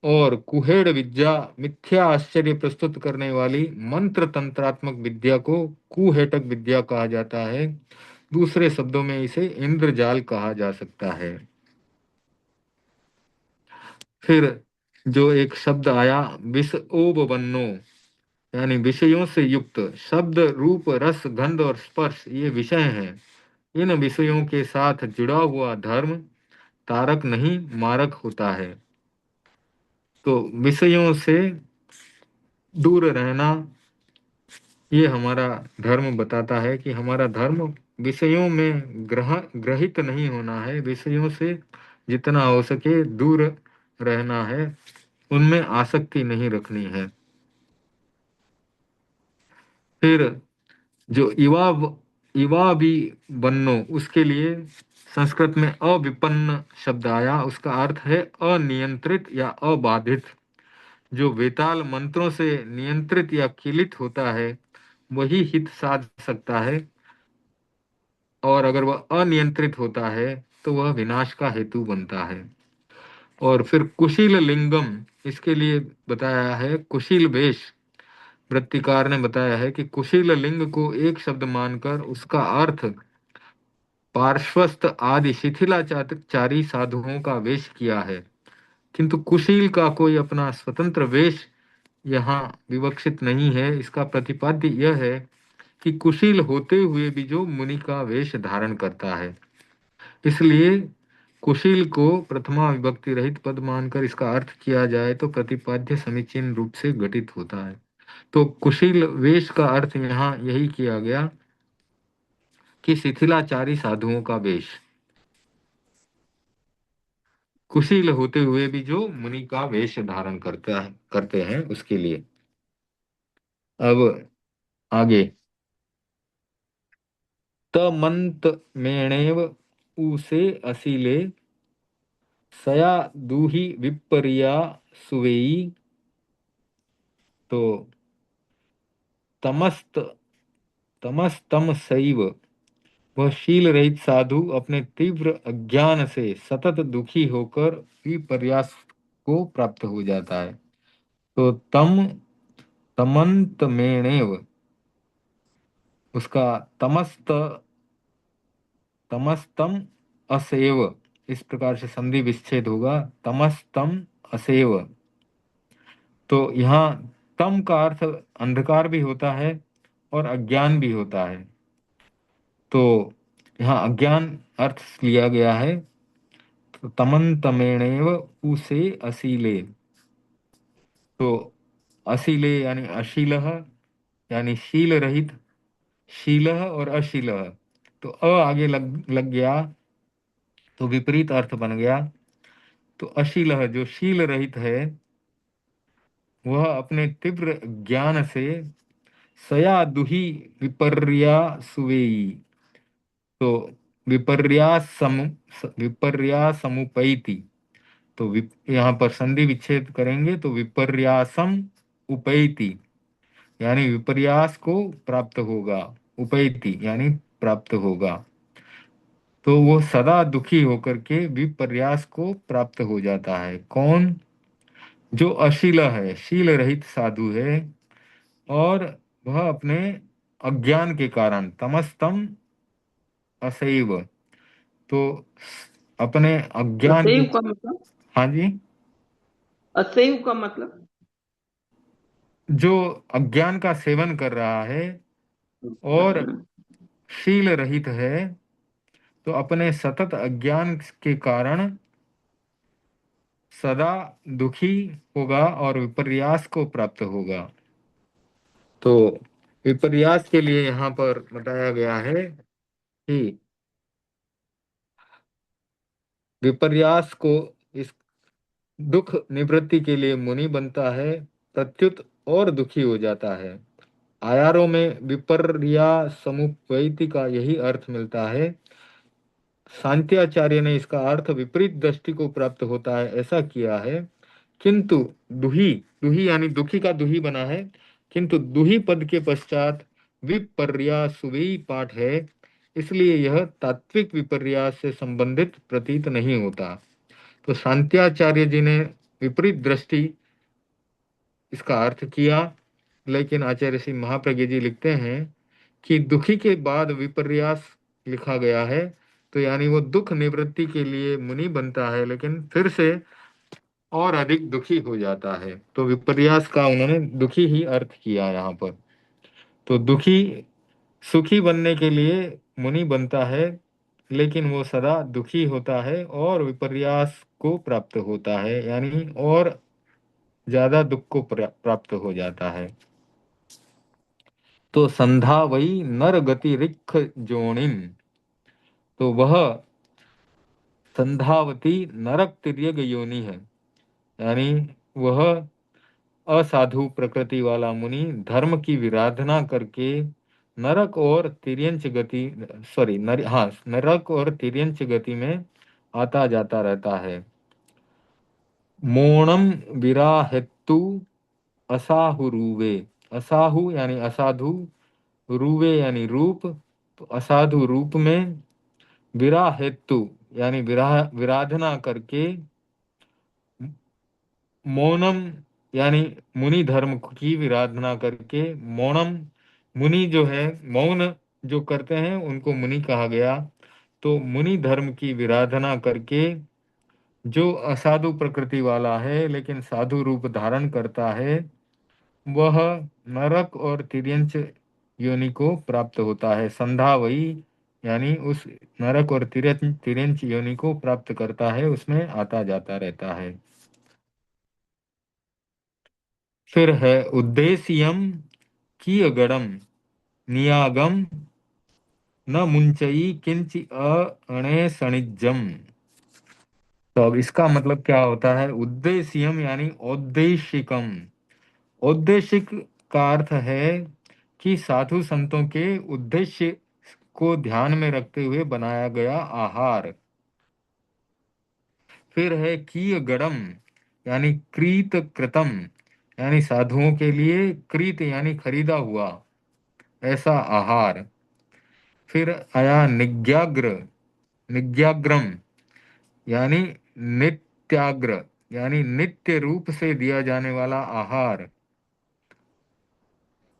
और कुहेड़ विद्या मिथ्या आश्चर्य प्रस्तुत करने वाली मंत्र तंत्रात्मक विद्या को कुहेटक विद्या कहा जाता है। दूसरे शब्दों में इसे इंद्रजाल कहा जा सकता है। फिर जो एक शब्द आया विषओबवन्नो, यानी विषयों से युक्त। शब्द रूप रस गंध और स्पर्श ये विषय हैं। इन विषयों के साथ जुड़ा हुआ धर्म तारक नहीं मारक होता है। तो विषयों से दूर रहना, ये हमारा धर्म बताता है कि हमारा धर्म विषयों में ग्रहित नहीं होना है, विषयों से जितना हो सके दूर रहना है, उनमें आसक्ति नहीं रखनी है। फिर जो युवा भी बन्नो, उसके लिए संस्कृत में अविपन्न शब्द आया, उसका अर्थ है अनियंत्रित या अबाधित। जो वेताल मंत्रों से नियंत्रित या किलित होता है वही हित साध सकता है, और अगर वह अनियंत्रित होता है तो वह विनाश का हेतु बनता है। और फिर कुशील लिंगम, इसके लिए बताया है कुशील वेश, वृत्तिकार ने बताया है कि कुशील लिंग को एक शब्द मानकर उसका अर्थ पार्श्वस्थ आदि शिथिलाचारी साधुओं का वेश किया है, किंतु कुशील का कोई अपना स्वतंत्र वेश यहाँ विवक्षित नहीं है। इसका प्रतिपाद्य यह है कि कुशील होते हुए भी जो मुनि का वेश धारण करता है, इसलिए कुशील को प्रथमा विभक्ति रहित पद मानकर इसका अर्थ किया जाए तो प्रतिपाद्य समीचीन रूप से घटित होता है। तो कुशील वेश का अर्थ यहाँ यही किया गया कि शिथिलाचारी साधुओं का वेश, कुशील होते हुए भी जो मुनि का वेश धारण करते हैं उसके लिए। अब आगे, तमंत मेणेव उसे असीले सया दूही विप्पर्या सुवेई। तो तमस्त तमस्तम सैव, वह शील रहित साधु अपने तीव्र अज्ञान से सतत दुखी होकर विपर्यास को प्राप्त हो जाता है। तो तमंत मेणेव, उसका तमस्त तमस्तम असेव, इस प्रकार से संधि विच्छेद होगा, तमस्तम असेव। तो यहाँ तम का अर्थ अंधकार भी होता है और अज्ञान भी होता है। तो यहाँ अज्ञान अर्थ लिया गया है। तो तमन तमेणेव उसे असीले, तो असीले यानी अशीलह, यानी शील रहित, शीलह और अशीलह, तो आगे लग गया तो विपरीत अर्थ बन गया। तो अशीलह जो शील रहित है, वह अपने तीव्र ज्ञान से सया दुही विपर्या सुवेई, तो विपर्यासमुपैति, तो यहाँ पर संधि विच्छेद करेंगे तो विपर्यासम उपैति, यानी विपर्यास को प्राप्त होगा, उपैति यानी प्राप्त होगा। तो वो सदा दुखी होकर के विपर्यास को प्राप्त हो जाता है। कौन? जो अशील है, शील रहित साधु है, और वह अपने अज्ञान के कारण, तमस्तम असैव, तो अपने अज्ञान के, असैव का मतलब? हाँ जी, असैव का मतलब? जो अज्ञान का सेवन कर रहा है और हम्म। शील रहित है, तो अपने सतत अज्ञान के कारण सदा दुखी होगा और विपर्यास को प्राप्त होगा। तो विपर्यास के लिए यहाँ पर बताया गया है कि विपर्यास को, इस दुख निवृत्ति के लिए मुनि बनता है, प्रत्युत और दुखी हो जाता है। आयारों में विपर्या समुपैति का यही अर्थ मिलता है। शांत्याचार्य ने इसका अर्थ विपरीत दृष्टि को प्राप्त होता है ऐसा किया है, किंतु दुही, दुही यानी दुखी का दुही बना है, किंतु दुही पद के पश्चात विपर्यासुवी पाठ है, इसलिए यह तात्विक विपर्यास से संबंधित प्रतीत नहीं होता। तो शांत्याचार्य जी ने विपरीत दृष्टि इसका अर्थ किया, लेकिन आचार्य श्री महाप्रज्ञ जी लिखते हैं कि दुखी के बाद विपर्यास लिखा गया है, तो यानी वो दुख निवृत्ति के लिए मुनि बनता है, लेकिन फिर से और अधिक दुखी हो जाता है। तो विपर्यास का उन्होंने दुखी ही अर्थ किया यहाँ पर। तो दुखी सुखी बनने के लिए मुनि बनता है, लेकिन वो सदा दुखी होता है और विपर्यास को प्राप्त होता है, यानी और ज्यादा दुख को प्राप्त हो जाता है। तो संधा वही नर गति रिख जोनिम, तो वह संधावती नरक तिर्यक योनि है, यानी वह असाधु प्रकृति वाला मुनि धर्म की विराधना करके नरक और तिर्यंच गति, सॉरी हाँ, नरक और तिर्यंच गति में आता जाता रहता है। मोणम विराहेतु असाहुरुवे, असाहु यानी असाधु, रूवे यानी रूप, तो असाधु रूप में विराहेतु यानी विराधना करके, मौनम यानी मुनि धर्म की विराधना करके, मौनम, मुनि जो है मौन जो करते हैं उनको मुनि कहा गया। तो मुनि धर्म की विराधना करके जो असाधु प्रकृति वाला है लेकिन साधु रूप धारण करता है, वह नरक और तिर्यंच योनि को प्राप्त होता है। संधा वही, यानी उस नरक और तिर्यंच योनि को प्राप्त करता है, उसमें आता जाता रहता है। फिर है उद्देश्यम कियगड़म नियागम न मुंचई किंच अणे सणिज्जम। तो अब इसका मतलब क्या होता है? उद्देश्यम यानी औद्देशिकम। औद्देशिक का अर्थ है कि साधु संतों के उद्देश्य को ध्यान में रखते हुए बनाया गया आहार। फिर है कीय गड़म यानी क्रीत कृतम, यानी साधुओं के लिए क्रीत यानी खरीदा हुआ ऐसा आहार। फिर आया निग्याग्र, निग्याग्रम यानी नित्याग्र, यानी नित्य रूप से दिया जाने वाला आहार।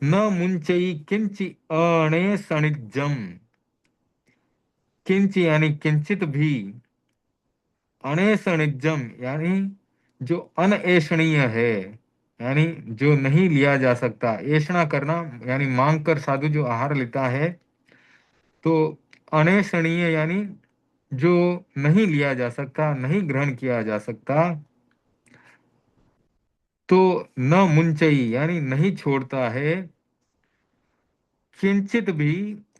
न मुंचई किंच अणे सणिज्जम, किंच यानी किंचित भी, अणेषणिज्जम यानी जो अनएषणीय है, यानी जो नहीं लिया जा सकता। ऐषणा करना यानी मांग कर साधु जो आहार लेता है, तो अनैषणीय यानी जो नहीं लिया जा सकता, नहीं ग्रहण किया जा सकता। तो न मुंचई यानी नहीं छोड़ता है किंचित भी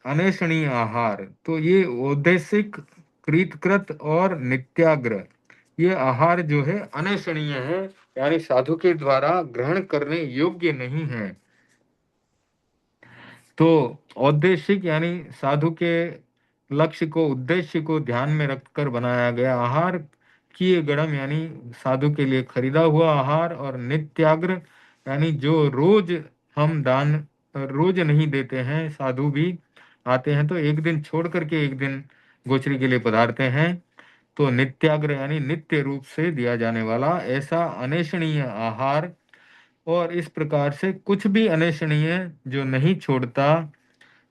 अनैषणीय आहार। तो ये औदेशिक, कृतकृत और नित्याग्र, ये आहार जो है अनैषणीय है, यानी साधु के द्वारा ग्रहण करने योग्य नहीं है। तो औद्देशिक यानी साधु के लक्ष्य को, उद्देश्य को ध्यान में रखकर बनाया गया आहार, किए गड़म यानी साधु के लिए खरीदा हुआ आहार, और नित्याग्र यानी जो रोज हम दान रोज नहीं देते हैं, साधु भी आते हैं तो एक दिन छोड़ करके एक दिन गोचरी के लिए पधारते हैं, तो नित्याग्र यानी नित्य रूप से दिया जाने वाला ऐसा अनेषणीय आहार। और इस प्रकार से कुछ भी अनेषणीय जो नहीं छोड़ता,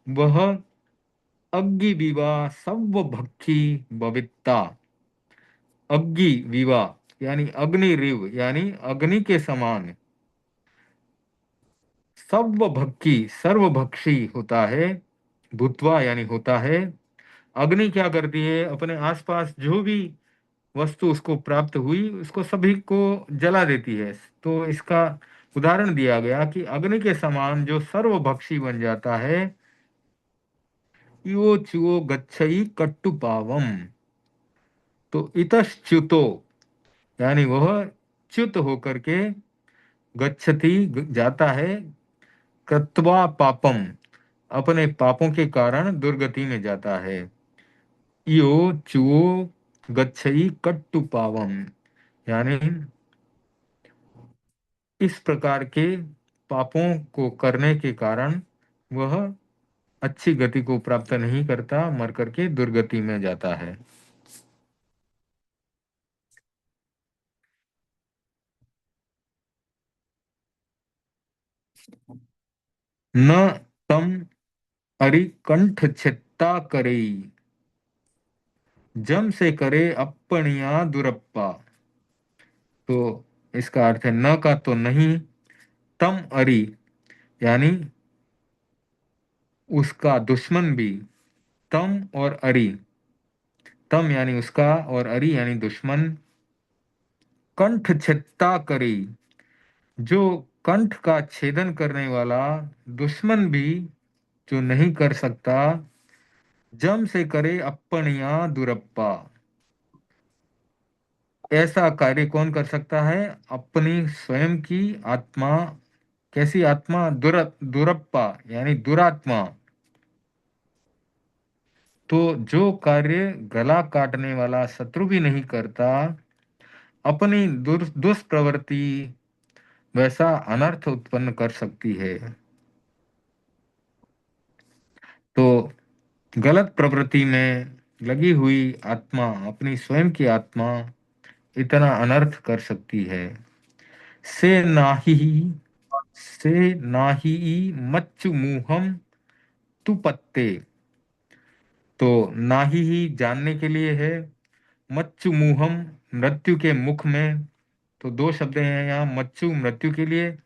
वह अग्नि विवा सब भक्षी भविता। अग्नि विवा यानी अग्निरिव यानी अग्नि के समान, सब भक्षी सर्वभक्षी होता है, भूतवा यानी होता है। अग्नि क्या करती है? अपने आसपास जो भी वस्तु उसको प्राप्त हुई उसको सभी को जला देती है। तो इसका उदाहरण दिया गया कि अग्नि के समान जो सर्वभक्षी बन जाता है, यो चुओ गच्छई कट्टु पावम। तो इतश्च्युतो यानी वह च्युत होकर के, गच्छति जाता है, कृत्वा पापम अपने पापों के कारण दुर्गति में जाता है। यो चुओ गच्छई कट्टु पावम यानी इस प्रकार के पापों को करने के कारण वह अच्छी गति को प्राप्त नहीं करता, मर करके दुर्गति में जाता है। न तम अरिकंठ छित्ता करे, जम से करे अपनिया दुरप्पा। तो इसका अर्थ है न का तो नहीं, तम अरि यानी उसका दुश्मन भी, तम और अरि, तम यानी उसका और अरि यानी दुश्मन, कंठ छित्ता करे जो कंठ का छेदन करने वाला दुश्मन भी जो नहीं कर सकता, जम से करे अपनिया दुरप्पा। ऐसा कार्य कौन कर सकता है? अपनी स्वयं की आत्मा, कैसी आत्मा? दुरप्पा यानी दुरात्मा। तो जो कार्य गला काटने वाला शत्रु भी नहीं करता, अपनी दुष्प्रवृत्ति वैसा अनर्थ उत्पन्न कर सकती है। तो गलत प्रवृत्ति में लगी हुई आत्मा, अपनी स्वयं की आत्मा इतना अनर्थ कर सकती है। से नाही से नाही मच्चु मुहम तु पत्ते। तो नाही ही जानने के लिए है, मच्चु मुहम मृत्यु के मुख में। तो दो शब्द हैं यहाँ, मच्चु मृत्यु के लिए,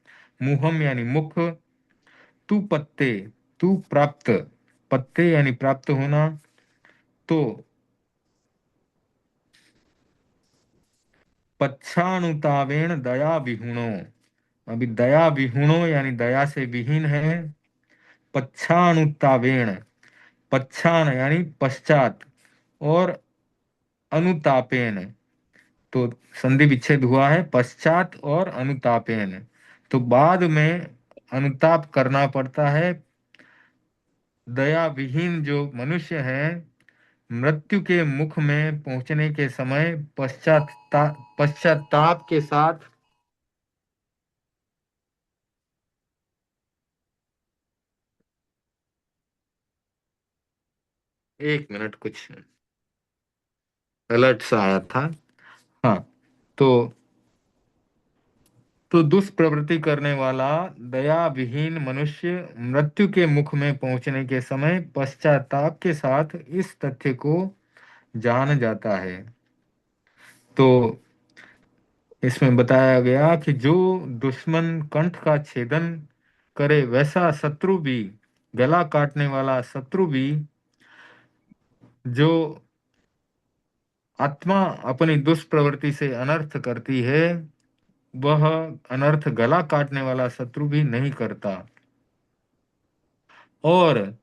मुहम यानी मुख, तू पत्ते, तू प्राप्त, पत्ते यानी प्राप्त होना। तो पच्छानुतावेण दया विहुणो, अभी दया विहुणो यानी दया से विहीन है। पच्छानुतावेण, पच्छान यानी पश्चात, और अनुतापेन, तो संधि विच्छेद हुआ है, पश्चात और अनुतापेन, तो बाद में अनुताप करना पड़ता है। दया विहीन जो मनुष्य है, मृत्यु के मुख में पहुंचने के समय पश्चाताप के साथ। एक मिनट, कुछ अलर्ट सा आया था। हाँ, तो दुष्प्रवृत्ति करने वाला दया विहीन मनुष्य मृत्यु के मुख में पहुंचने के समय पश्चाताप के साथ इस तथ्य को जान जाता है। तो इसमें बताया गया कि जो दुश्मन कंठ का छेदन करे, वैसा शत्रु भी, गला काटने वाला शत्रु भी, जो आत्मा अपनी दुष्प्रवृत्ति से अनर्थ करती है, वह अनर्थ गला काटने वाला शत्रु भी नहीं करता। और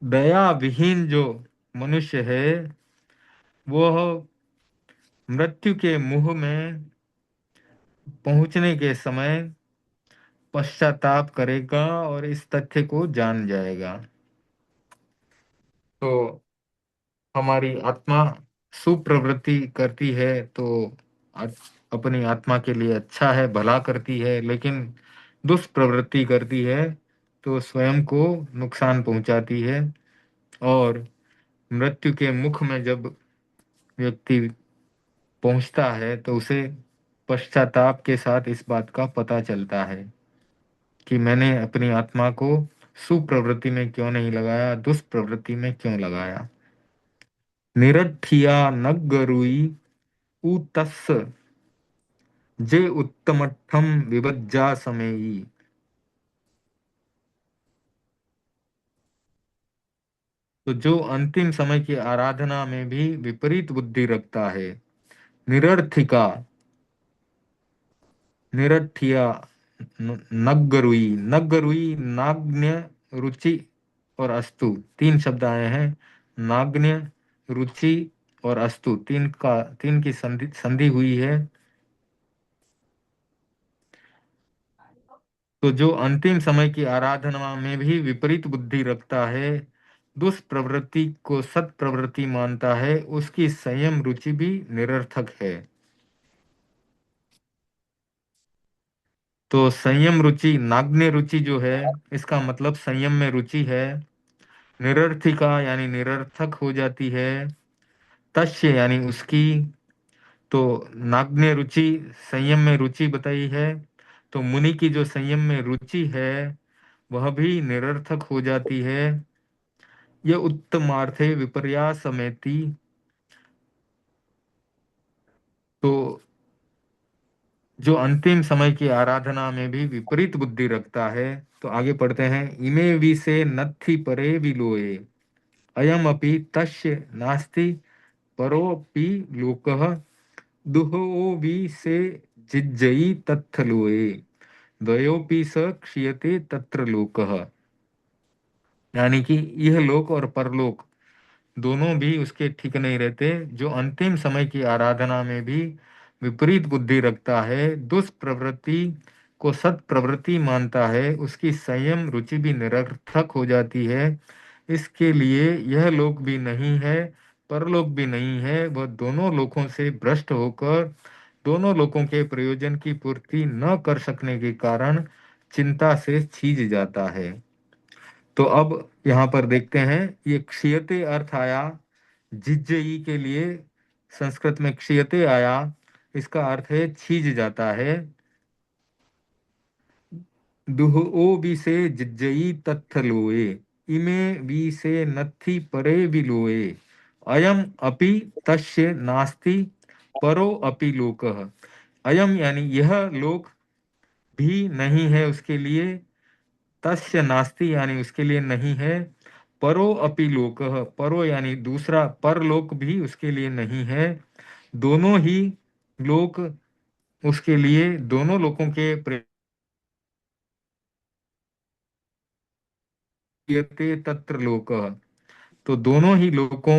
दया विहीन जो मनुष्य है, वह मृत्यु के मुंह में पहुंचने के समय पश्चाताप करेगा और इस तथ्य को जान जाएगा। तो हमारी आत्मा सुप्रवृत्ति करती है तो आ- अपनी आत्मा के लिए अच्छा है, भला करती है, लेकिन दुष्प्रवृत्ति करती है तो स्वयं को नुकसान पहुंचाती है। और मृत्यु के मुख में जब व्यक्ति पहुंचता है तो उसे पश्चाताप के साथ इस बात का पता चलता है कि मैंने अपनी आत्मा को सुप्रवृत्ति में क्यों नहीं लगाया, दुष्प्रवृत्ति में क्यों लगाया। निरठिया नग्गरुई उ तस्स जे उत्तमठम विभज्जा समेयी। तो जो अंतिम समय की आराधना में भी विपरीत बुद्धि रखता है, निरर्थिका, निरठिया, नग्गरुई, नग्गरुई, नाग्न्य, रुचि और अस्तु, तीन शब्द आए हैं। नाग्न्य, रुचि और अस्तु, तीन की संधि संधि हुई है। तो जो अंतिम समय की आराधना में भी विपरीत बुद्धि रखता है, दुष्प्रवृत्ति को सत प्रवृत्ति मानता है, उसकी संयम रुचि भी निरर्थक है। तो संयम रुचि, नाग्य रुचि जो है, इसका मतलब संयम में रुचि है। निरर्थिका यानी निरर्थक हो जाती है। तस्य यानी उसकी। तो नाग्य रुचि, संयम में रुचि बताई है, तो मुनि की जो संयम में रुचि है वह भी निरर्थक हो जाती है। यह उत्तमार्थे विपर्यासमेति। तो जो अंतिम समय की आराधना में भी विपरीत बुद्धि रखता है। तो आगे पढ़ते हैं, इमे विसे नत्थि परे विलोए, अयम अपि तस्य नास्ति परोपि लोकः, दुहो वि से जिज्जयि तत्थ लोए, द्वयोपि स क्षीयते तत्र लोकः। यानी कि यह लोक और परलोक दोनों भी उसके ठीक नहीं रहते। जो अंतिम समय की आराधना में भी विपरीत बुद्धि रखता है, दुष्प्रवृत्ति को सत प्रवृत्ति मानता है, उसकी संयम रुचि भी निरर्थक हो जाती है। इसके लिए यह लोक भी नहीं है, परलोक भी नहीं है। वह दोनों लोकों से भ्रष्ट होकर दोनों लोकों के प्रयोजन की पूर्ति न कर सकने के कारण चिंता से छीज जाता है। तो अब यहाँ पर देखते हैं, ये क्षीयते अर्थ आया जिज्जयी के लिए, संस्कृत में क्षीयते आया। इसका अर्थ है छीज जाता है। दुह ओ बी से जिज्जई तत्थ लोए, इमे बी से नत्थी परे बिलोए, अयम अपि तस्य नास्ति परो अपि लोकः। अयम यानी यह लोक भी नहीं है उसके लिए, तस्य नास्ति यानी उसके लिए नहीं है, परो अपि लोकः, परो यानी दूसरा परलोक भी उसके लिए नहीं है। दोनों ही लोक उसके लिए, दोनों लोकों के प्रियते तत्र लोकः, तो दोनों ही लोकों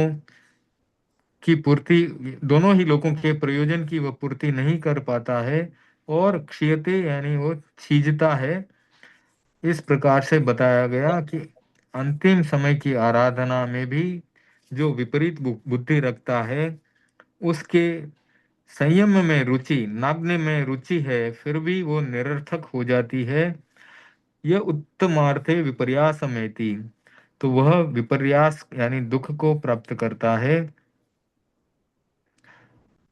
की पूर्ति, दोनों ही लोगों के प्रयोजन की वह पूर्ति नहीं कर पाता है। और क्षीयते यानी वो छीजता है। इस प्रकार से बताया गया कि अंतिम समय की आराधना में भी जो विपरीत बुद्धि रखता है, उसके संयम में रुचि, नाग्न में रुचि है, फिर भी वो निरर्थक हो जाती है। यह उत्तमार्थे विपर्यास में थी, तो वह विपर्यास यानी दुख को प्राप्त करता है,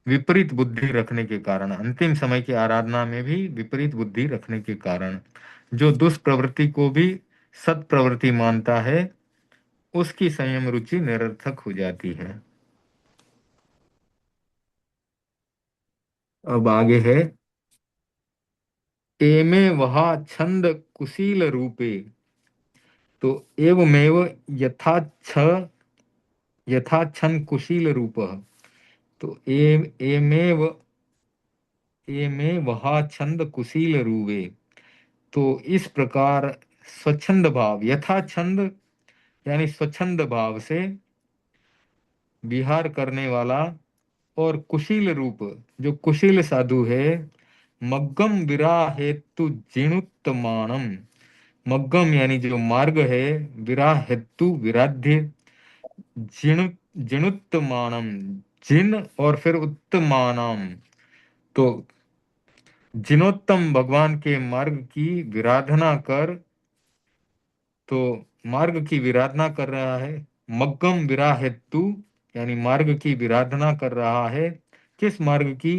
विपरीत बुद्धि रखने के कारण। अंतिम समय की आराधना में भी विपरीत बुद्धि रखने के कारण जो दुष्प्रवृत्ति को भी सत प्रवृत्ति मानता है, उसकी संयम रुचि निरर्थक हो जाती है। अब आगे है, एमे वहा छंद कुशील रूपे, तो एवमेव यथा छ, यथा छंद कुशील रूप, तो एमेव, एमे वहा छंद कुशील रूपे, तो इस प्रकार स्वच्छंद भाव, यथा छंद यानी स्वच्छंद भाव से विहार करने वाला और कुशील रूप, जो कुशील साधु है, मग्गम विराह हेतु जिणुत्तमाणम, मग्गम यानी जो मार्ग है, विराह हेतु विराध्य, जिणु जिणुत्तमाणम, जिन और फिर उत्तमानम, तो जिनोत्तम भगवान के मार्ग की विराधना कर, तो मार्ग की विराधना कर रहा है। मग्गम विराहेतु यानी मार्ग की विराधना कर रहा है। किस मार्ग की?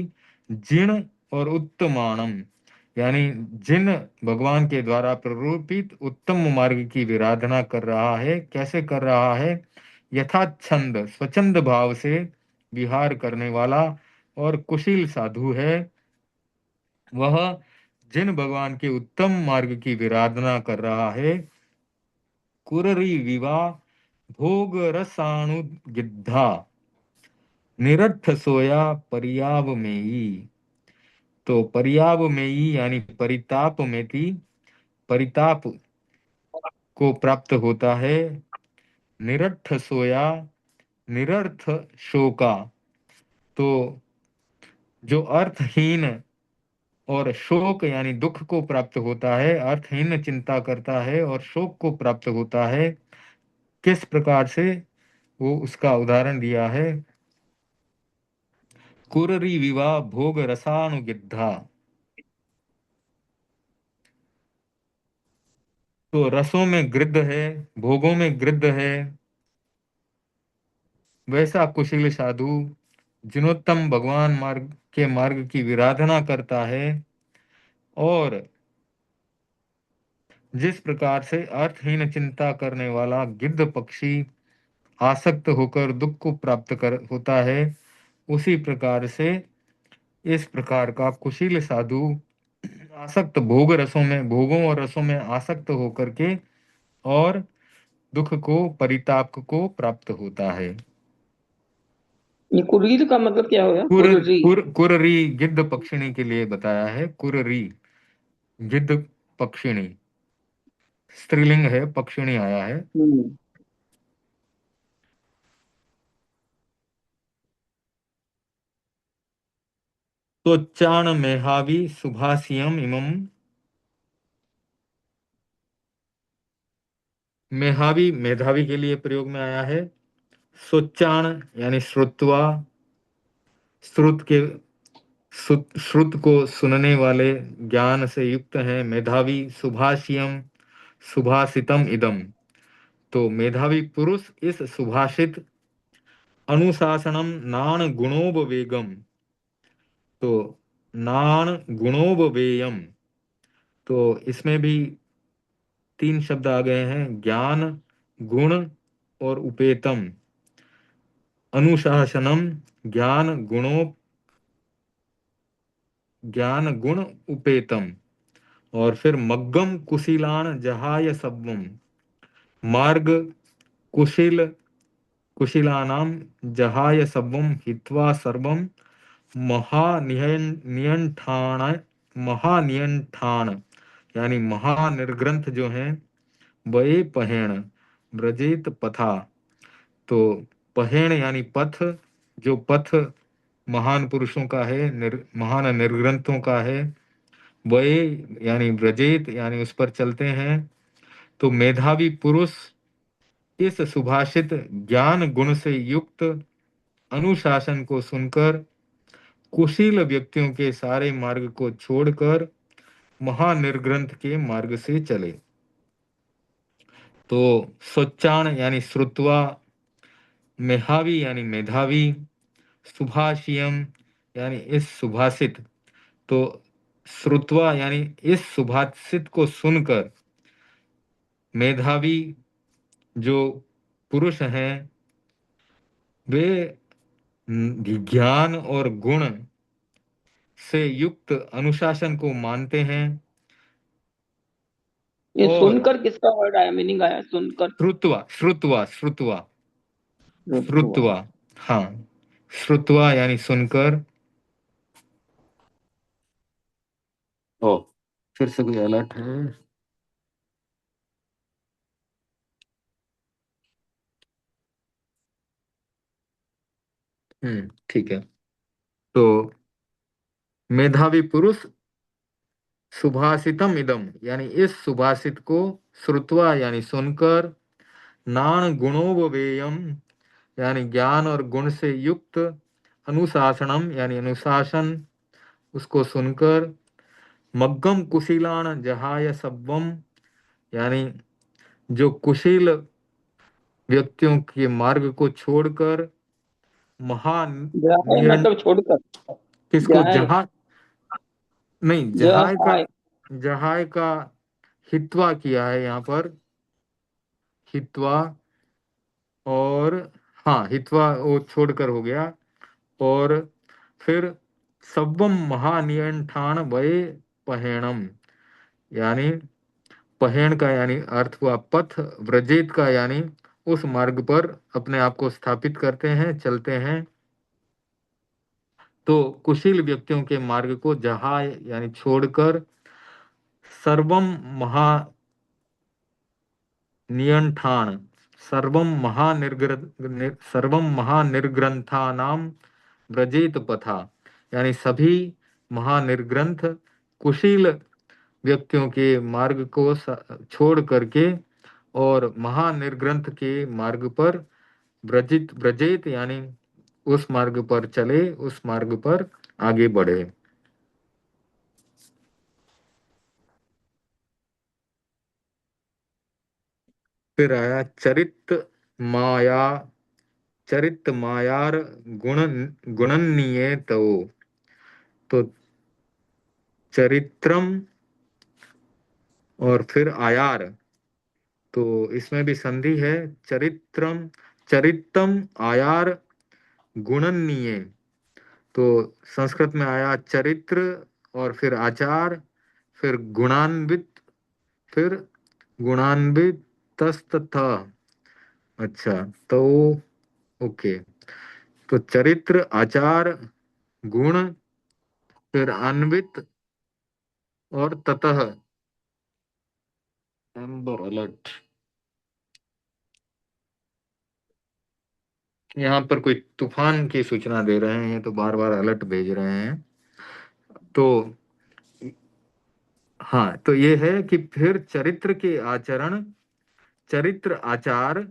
जिण और उत्तमानम, यानी जिन भगवान के द्वारा प्ररूपित उत्तम मार्ग की विराधना कर रहा है। कैसे कर रहा है? यथाच्छंद, स्वच्छंद भाव से विहार करने वाला और कुशील साधु है वह, जिन भगवान के उत्तम मार्ग की विराधना कर रहा है। कुररी विवाह भोग रसाणु गिद्धा, निरथ सोया परियाव में, तो परियाव में यानी परिताप में थी, परिताप को प्राप्त होता है। निरथ सोया, निरर्थ शोका, तो जो अर्थहीन और शोक यानी दुख को प्राप्त होता है, अर्थहीन चिंता करता है और शोक को प्राप्त होता है। किस प्रकार से? वो उसका उदाहरण दिया है, कुररी विवाह भोग रसानुगिद्धा, तो रसों में गृद्ध है, भोगों में गृद्ध है, वैसा कुशील साधु जिनोत्तम भगवान मार्ग के मार्ग की विराधना करता है और जिस प्रकार से अर्थहीन चिंता करने वाला गिद्ध पक्षी आसक्त होकर दुख को प्राप्त कर होता है, उसी प्रकार से इस प्रकार का कुशील साधु आसक्त भोग रसों में, भोगों और रसों में आसक्त होकर के और दुख को, परिताप को प्राप्त होता है। ये कुरीद का मतलब क्या होगा? कुर कुर्री। कुररी गिद्ध पक्षिणी के लिए बताया है। कुररी गिद्ध पक्षिणी, स्त्रीलिंग है, पक्षिणी आया है। हम्म। त्वच्चाण मेहावी सुभाषियम इमम, मेहावी मेधावी के लिए प्रयोग में आया है। सोच्चाण यानी श्रुत्वा, श्रुत के, श्रुत को सुनने वाले, ज्ञान से युक्त है। मेधावी सुभाषियम, सुभाषितम इदम, तो मेधावी पुरुष इस सुभाषित, अनुशासनम नाण गुणोपवेगम, तो नान गुणोपवेयम, तो इसमें भी तीन शब्द आ गए हैं, ज्ञान, गुण और उपेतम। अनुशासनम, ज्ञान गुणो, ज्ञान गुण उपेतम। और फिर मग्गम कुशीलान जहाय सब्बम, मार्ग कुशिल, कुशिलानाम जहाय सब्बम हित्वा सर्वम महानियंठाण, महानियंठाण, यानी महानिर्ग्रंथ जो हैं, वये पहेण ब्रजेत पथा। तो पहेण यानी पथ, जो पथ महान पुरुषों का है, महान निर्ग्रंथों का है। वये यानी ब्रजेत यानी उस पर चलते हैं। तो मेधावी पुरुष इस सुभाषित ज्ञान गुण से युक्त अनुशासन को सुनकर कुशील व्यक्तियों के सारे मार्ग को छोड़कर महानिर्ग्रंथ के मार्ग से चले। तो सोच्चाण यानी श्रुत्वा, मेहावी यानी मेधावी, सुभाषियम यानी इस सुभाषित। तो श्रुत्वा यानी इस सुभाषित को सुनकर, मेधावी जो पुरुष हैं वे ज्ञान और गुण से युक्त अनुशासन को मानते हैं। ये और सुनकर किसका वर्ड आया, मीनिंग आया सुनकर? श्रुत्वा, श्रुत्वा, श्रुत्वा, रुतवा। श्रुत्वा, हाँ, श्रुत्वा यानी सुनकर। ओ, फिर से कोई अलर्ट है? ठीक है। तो मेधावी पुरुष सुभाषितम इदम यानी इस सुभाषित को श्रुत्वा यानी सुनकर, नान गुणोपवेयम यानी ज्ञान और गुण से युक्त, अनुशासनम यानी अनुशासन उसको सुनकर, मग्गम कुशीलान जहाय सब्बम यानी जो कुशील व्यक्तियों के मार्ग को छोड़कर, महान जहां नियं मतलब छोड़कर। किसको, जहां। जहा नहीं, जहाय का, जहां। जहाय का हित्वा किया है यहाँ पर, हित्वा। और हाँ, हित्वा वो छोड़कर हो गया। और फिर सब्बम महानियंठान वये पहेणम यानी पहेण का यानी अर्थ हुआ पथ, व्रजेत का यानी उस मार्ग पर अपने आप को स्थापित करते हैं, चलते हैं। तो कुशील व्यक्तियों के मार्ग को जहा यानी छोड़कर, सर्वम महा नियंठान, सर्वम सर्वम महानिर्ग्रंथानाम व्रजेत पथा यानी सभी महानिर्ग्रंथ कुशील व्यक्तियों के मार्ग को छोड़ करके और महानिर्ग्रंथ के मार्ग पर व्रजित, व्रजेत यानी उस मार्ग पर चले, उस मार्ग पर आगे बढ़े। फिर आया चरित माया, चरित मायार गुण, गुणन्निये तो चरित्रम और फिर आयार, तो इसमें भी संधि है। चरित्रम, चरितम आयार गुणन्निये। तो संस्कृत में आया चरित्र और फिर आचार, फिर गुणान्वित, फिर गुणान्वित तस्तथा। अच्छा, तो ओके, तो चरित्र, आचार, गुण, फिर अन्वित और ततः। एम्बर अलर्ट, यहाँ पर कोई तूफान की सूचना दे रहे हैं तो बार बार अलर्ट भेज रहे हैं। तो हाँ, तो ये है कि फिर चरित्र के आचरण, चरित्र आचार,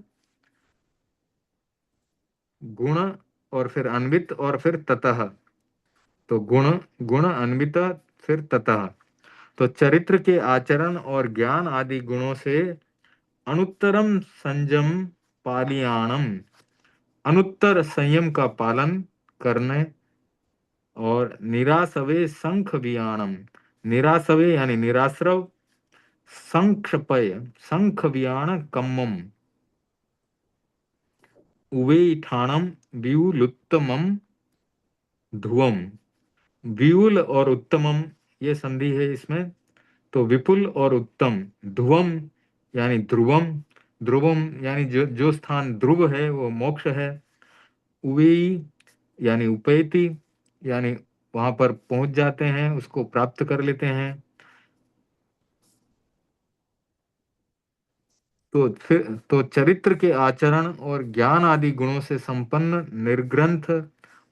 गुण और फिर अन्वित और फिर ततः। तो गुण, गुण अन्वित, फिर ततः। तो चरित्र के आचरण और ज्ञान आदि गुणों से अनुत्तरम संयम पालियाणम, अनुत्तर संयम का पालन करने, और निरासवे शंख वियाणम, निरासवे यानी निराश्रव, संक्षपय शंख वियाण कम्मम, उवेठाणम व्यूलुत्तमम ध्रुवम। व्यूल और उत्तमम ये संधि है इसमें, तो विपुल और उत्तम, ध्रुवम यानी ध्रुवम, ध्रुवम यानी जो जो स्थान ध्रुव है वो मोक्ष है। उवेई यानी उपैति, यानी वहां पर पहुंच जाते हैं, उसको प्राप्त कर लेते हैं। तो फिर तो चरित्र के आचरण और ज्ञान आदि गुणों से संपन्न निर्ग्रंथ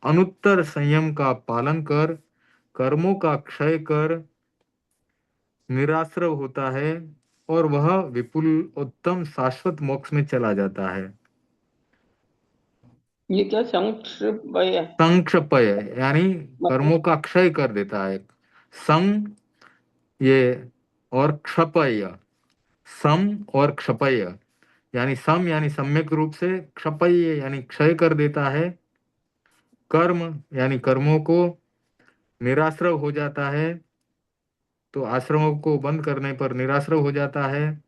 अनुत्तर संयम का पालन कर कर्मों का क्षय कर निराश्रव होता है, और वह विपुल उत्तम शाश्वत मोक्ष में चला जाता है। ये क्या संक्षेपय है? संक्षपय यानी मतलब कर्मों का क्षय कर देता है। सं ये और क्षपय, सम और क्षपय, यानी सम यानी सम्यक रूप से, क्षपय यानी क्षय कर देता है। कर्म यानी कर्मों को, निराश्रव हो जाता है, तो आश्रमों को बंद करने पर निराश्रव हो जाता है।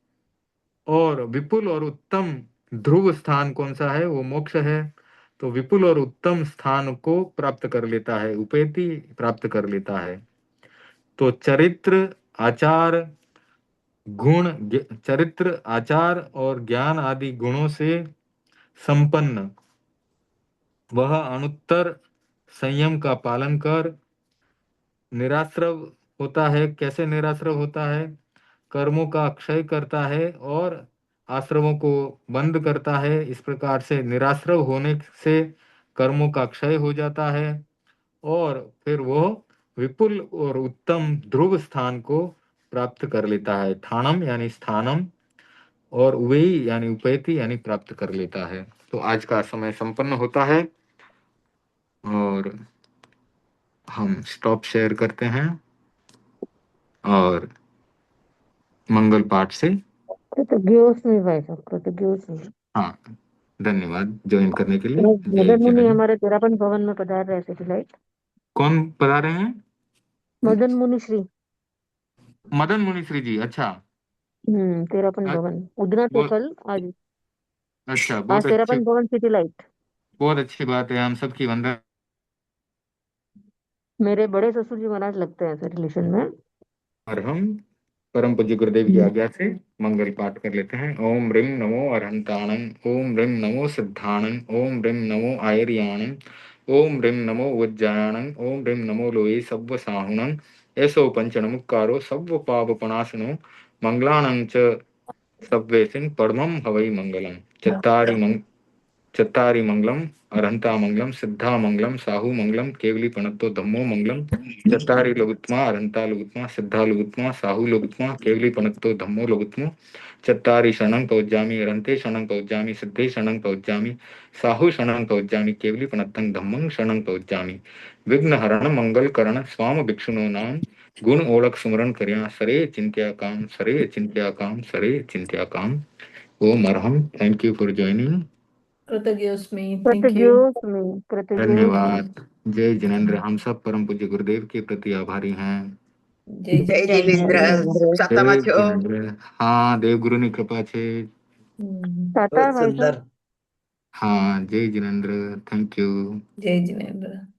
और विपुल और उत्तम ध्रुव स्थान कौन सा है, वो मोक्ष है। तो विपुल और उत्तम स्थान को प्राप्त कर लेता है, उपेति प्राप्त कर लेता है। तो चरित्र आचार गुण, चरित्र आचार और ज्ञान आदि गुणों से संपन्न वह अनुत्तर संयम का पालन कर निराश्रव होता है। कैसे निराश्रव होता है? कर्मों का क्षय करता है और आश्रमों को बंद करता है। इस प्रकार से निराश्रव होने से कर्मों का क्षय हो जाता है, और फिर वो विपुल और उत्तम ध्रुव स्थान को प्राप्त कर लेता है। ठाणम यानी स्थानम, और उवेई यानी उपैति यानी प्राप्त कर लेता है। तो आज का समय संपन्न होता है, और हम स्टॉप शेयर करते हैं और मंगल पाठ से। कृतज्ञोस्मि भाई साहब, कृतज्ञोस्मि। हाँ, धन्यवाद ज्वाइन करने के लिए। जय मदन मुनि जिनेन्द्र। हमारे तेरापन भवन में पधार रहे सिटी लाइट। कौन बता रहे हैं? मदन मुनि श्री। मदन मुनिश्री जी, अच्छा। तेरापन अ- भवन उधना थे बहुत कल, आज अच्छा, आज तेरापन भवन सिटी लाइट। बहुत अच्छी बात है, हम सबकी वंदन। मेरे बड़े ससुर जी महाराज लगते हैं ऐसे रिलेशन में। और हम परम पूज्य गुरुदेव की हम्म। आज्ञा से मंगल पाठ कर लेते हैं। ओम ह्रीं नमो अरहंताणं, ओम ह्रीं नमो सिद्धाणं, ओम ह्रीं नमो आयर्याणं, ओम ह्रीं नमो उज्जायाणं, ओम ह्रीं नमो लोये सव्व साहुणं, ऐसो पंचनमुक्कारो सव्व पापपणाशनो, मंगलाणं च सव्वेसिन परमं हवै मंगलम्। चत्तारि मंगलम, अरहंता मंगलम, सिद्धा मंगलम, साहू मंगलम, केवली प्रणतो धम्मो मंगलम। चत्तारि लोगुत्मा, अरहंता लोगुत्मा, सिद्धा लोगुत्मा, साहू लोगुत्मा, केवली प्रणतो धम्मो लोगुत्मा। चत्तारि शरणं पौज्जामि, अरहंते शरणं पौज्जामि, सिद्धे शरणं पौज्जामि, साहू शरणं पौज्जामि, केवली प्रणतं धम्मं शरणं पौज्जामि। विघ्न हरण मंगल करण स्वाम भिक्षुनो नाम, गुण ओळख सुमरण कर्या सरे चिंत्या काम, सरे चिंत्या काम, सरे चिंत्या काम। Om Arham. Thank you for joining. कृतज्ञोस्मि, थैंक यू। कृतज्ञोस्मि, कृतज्ञोस्मि। धन्यवाद। जय जिनेन्द्र। हम सब परम पूज्य गुरुदेव के प्रति आभारी हैं। जय जय जय जिनेन्द्र, जिनेन्द्र। सातामा जय छो। जिनेन्द्र। हाँ, देव गुरु की कृपा छे। ताता बहुत भाई साहब। सुंदर। हाँ, जय जिनेन्द्र। Thank you. जय जिनेन्द्र।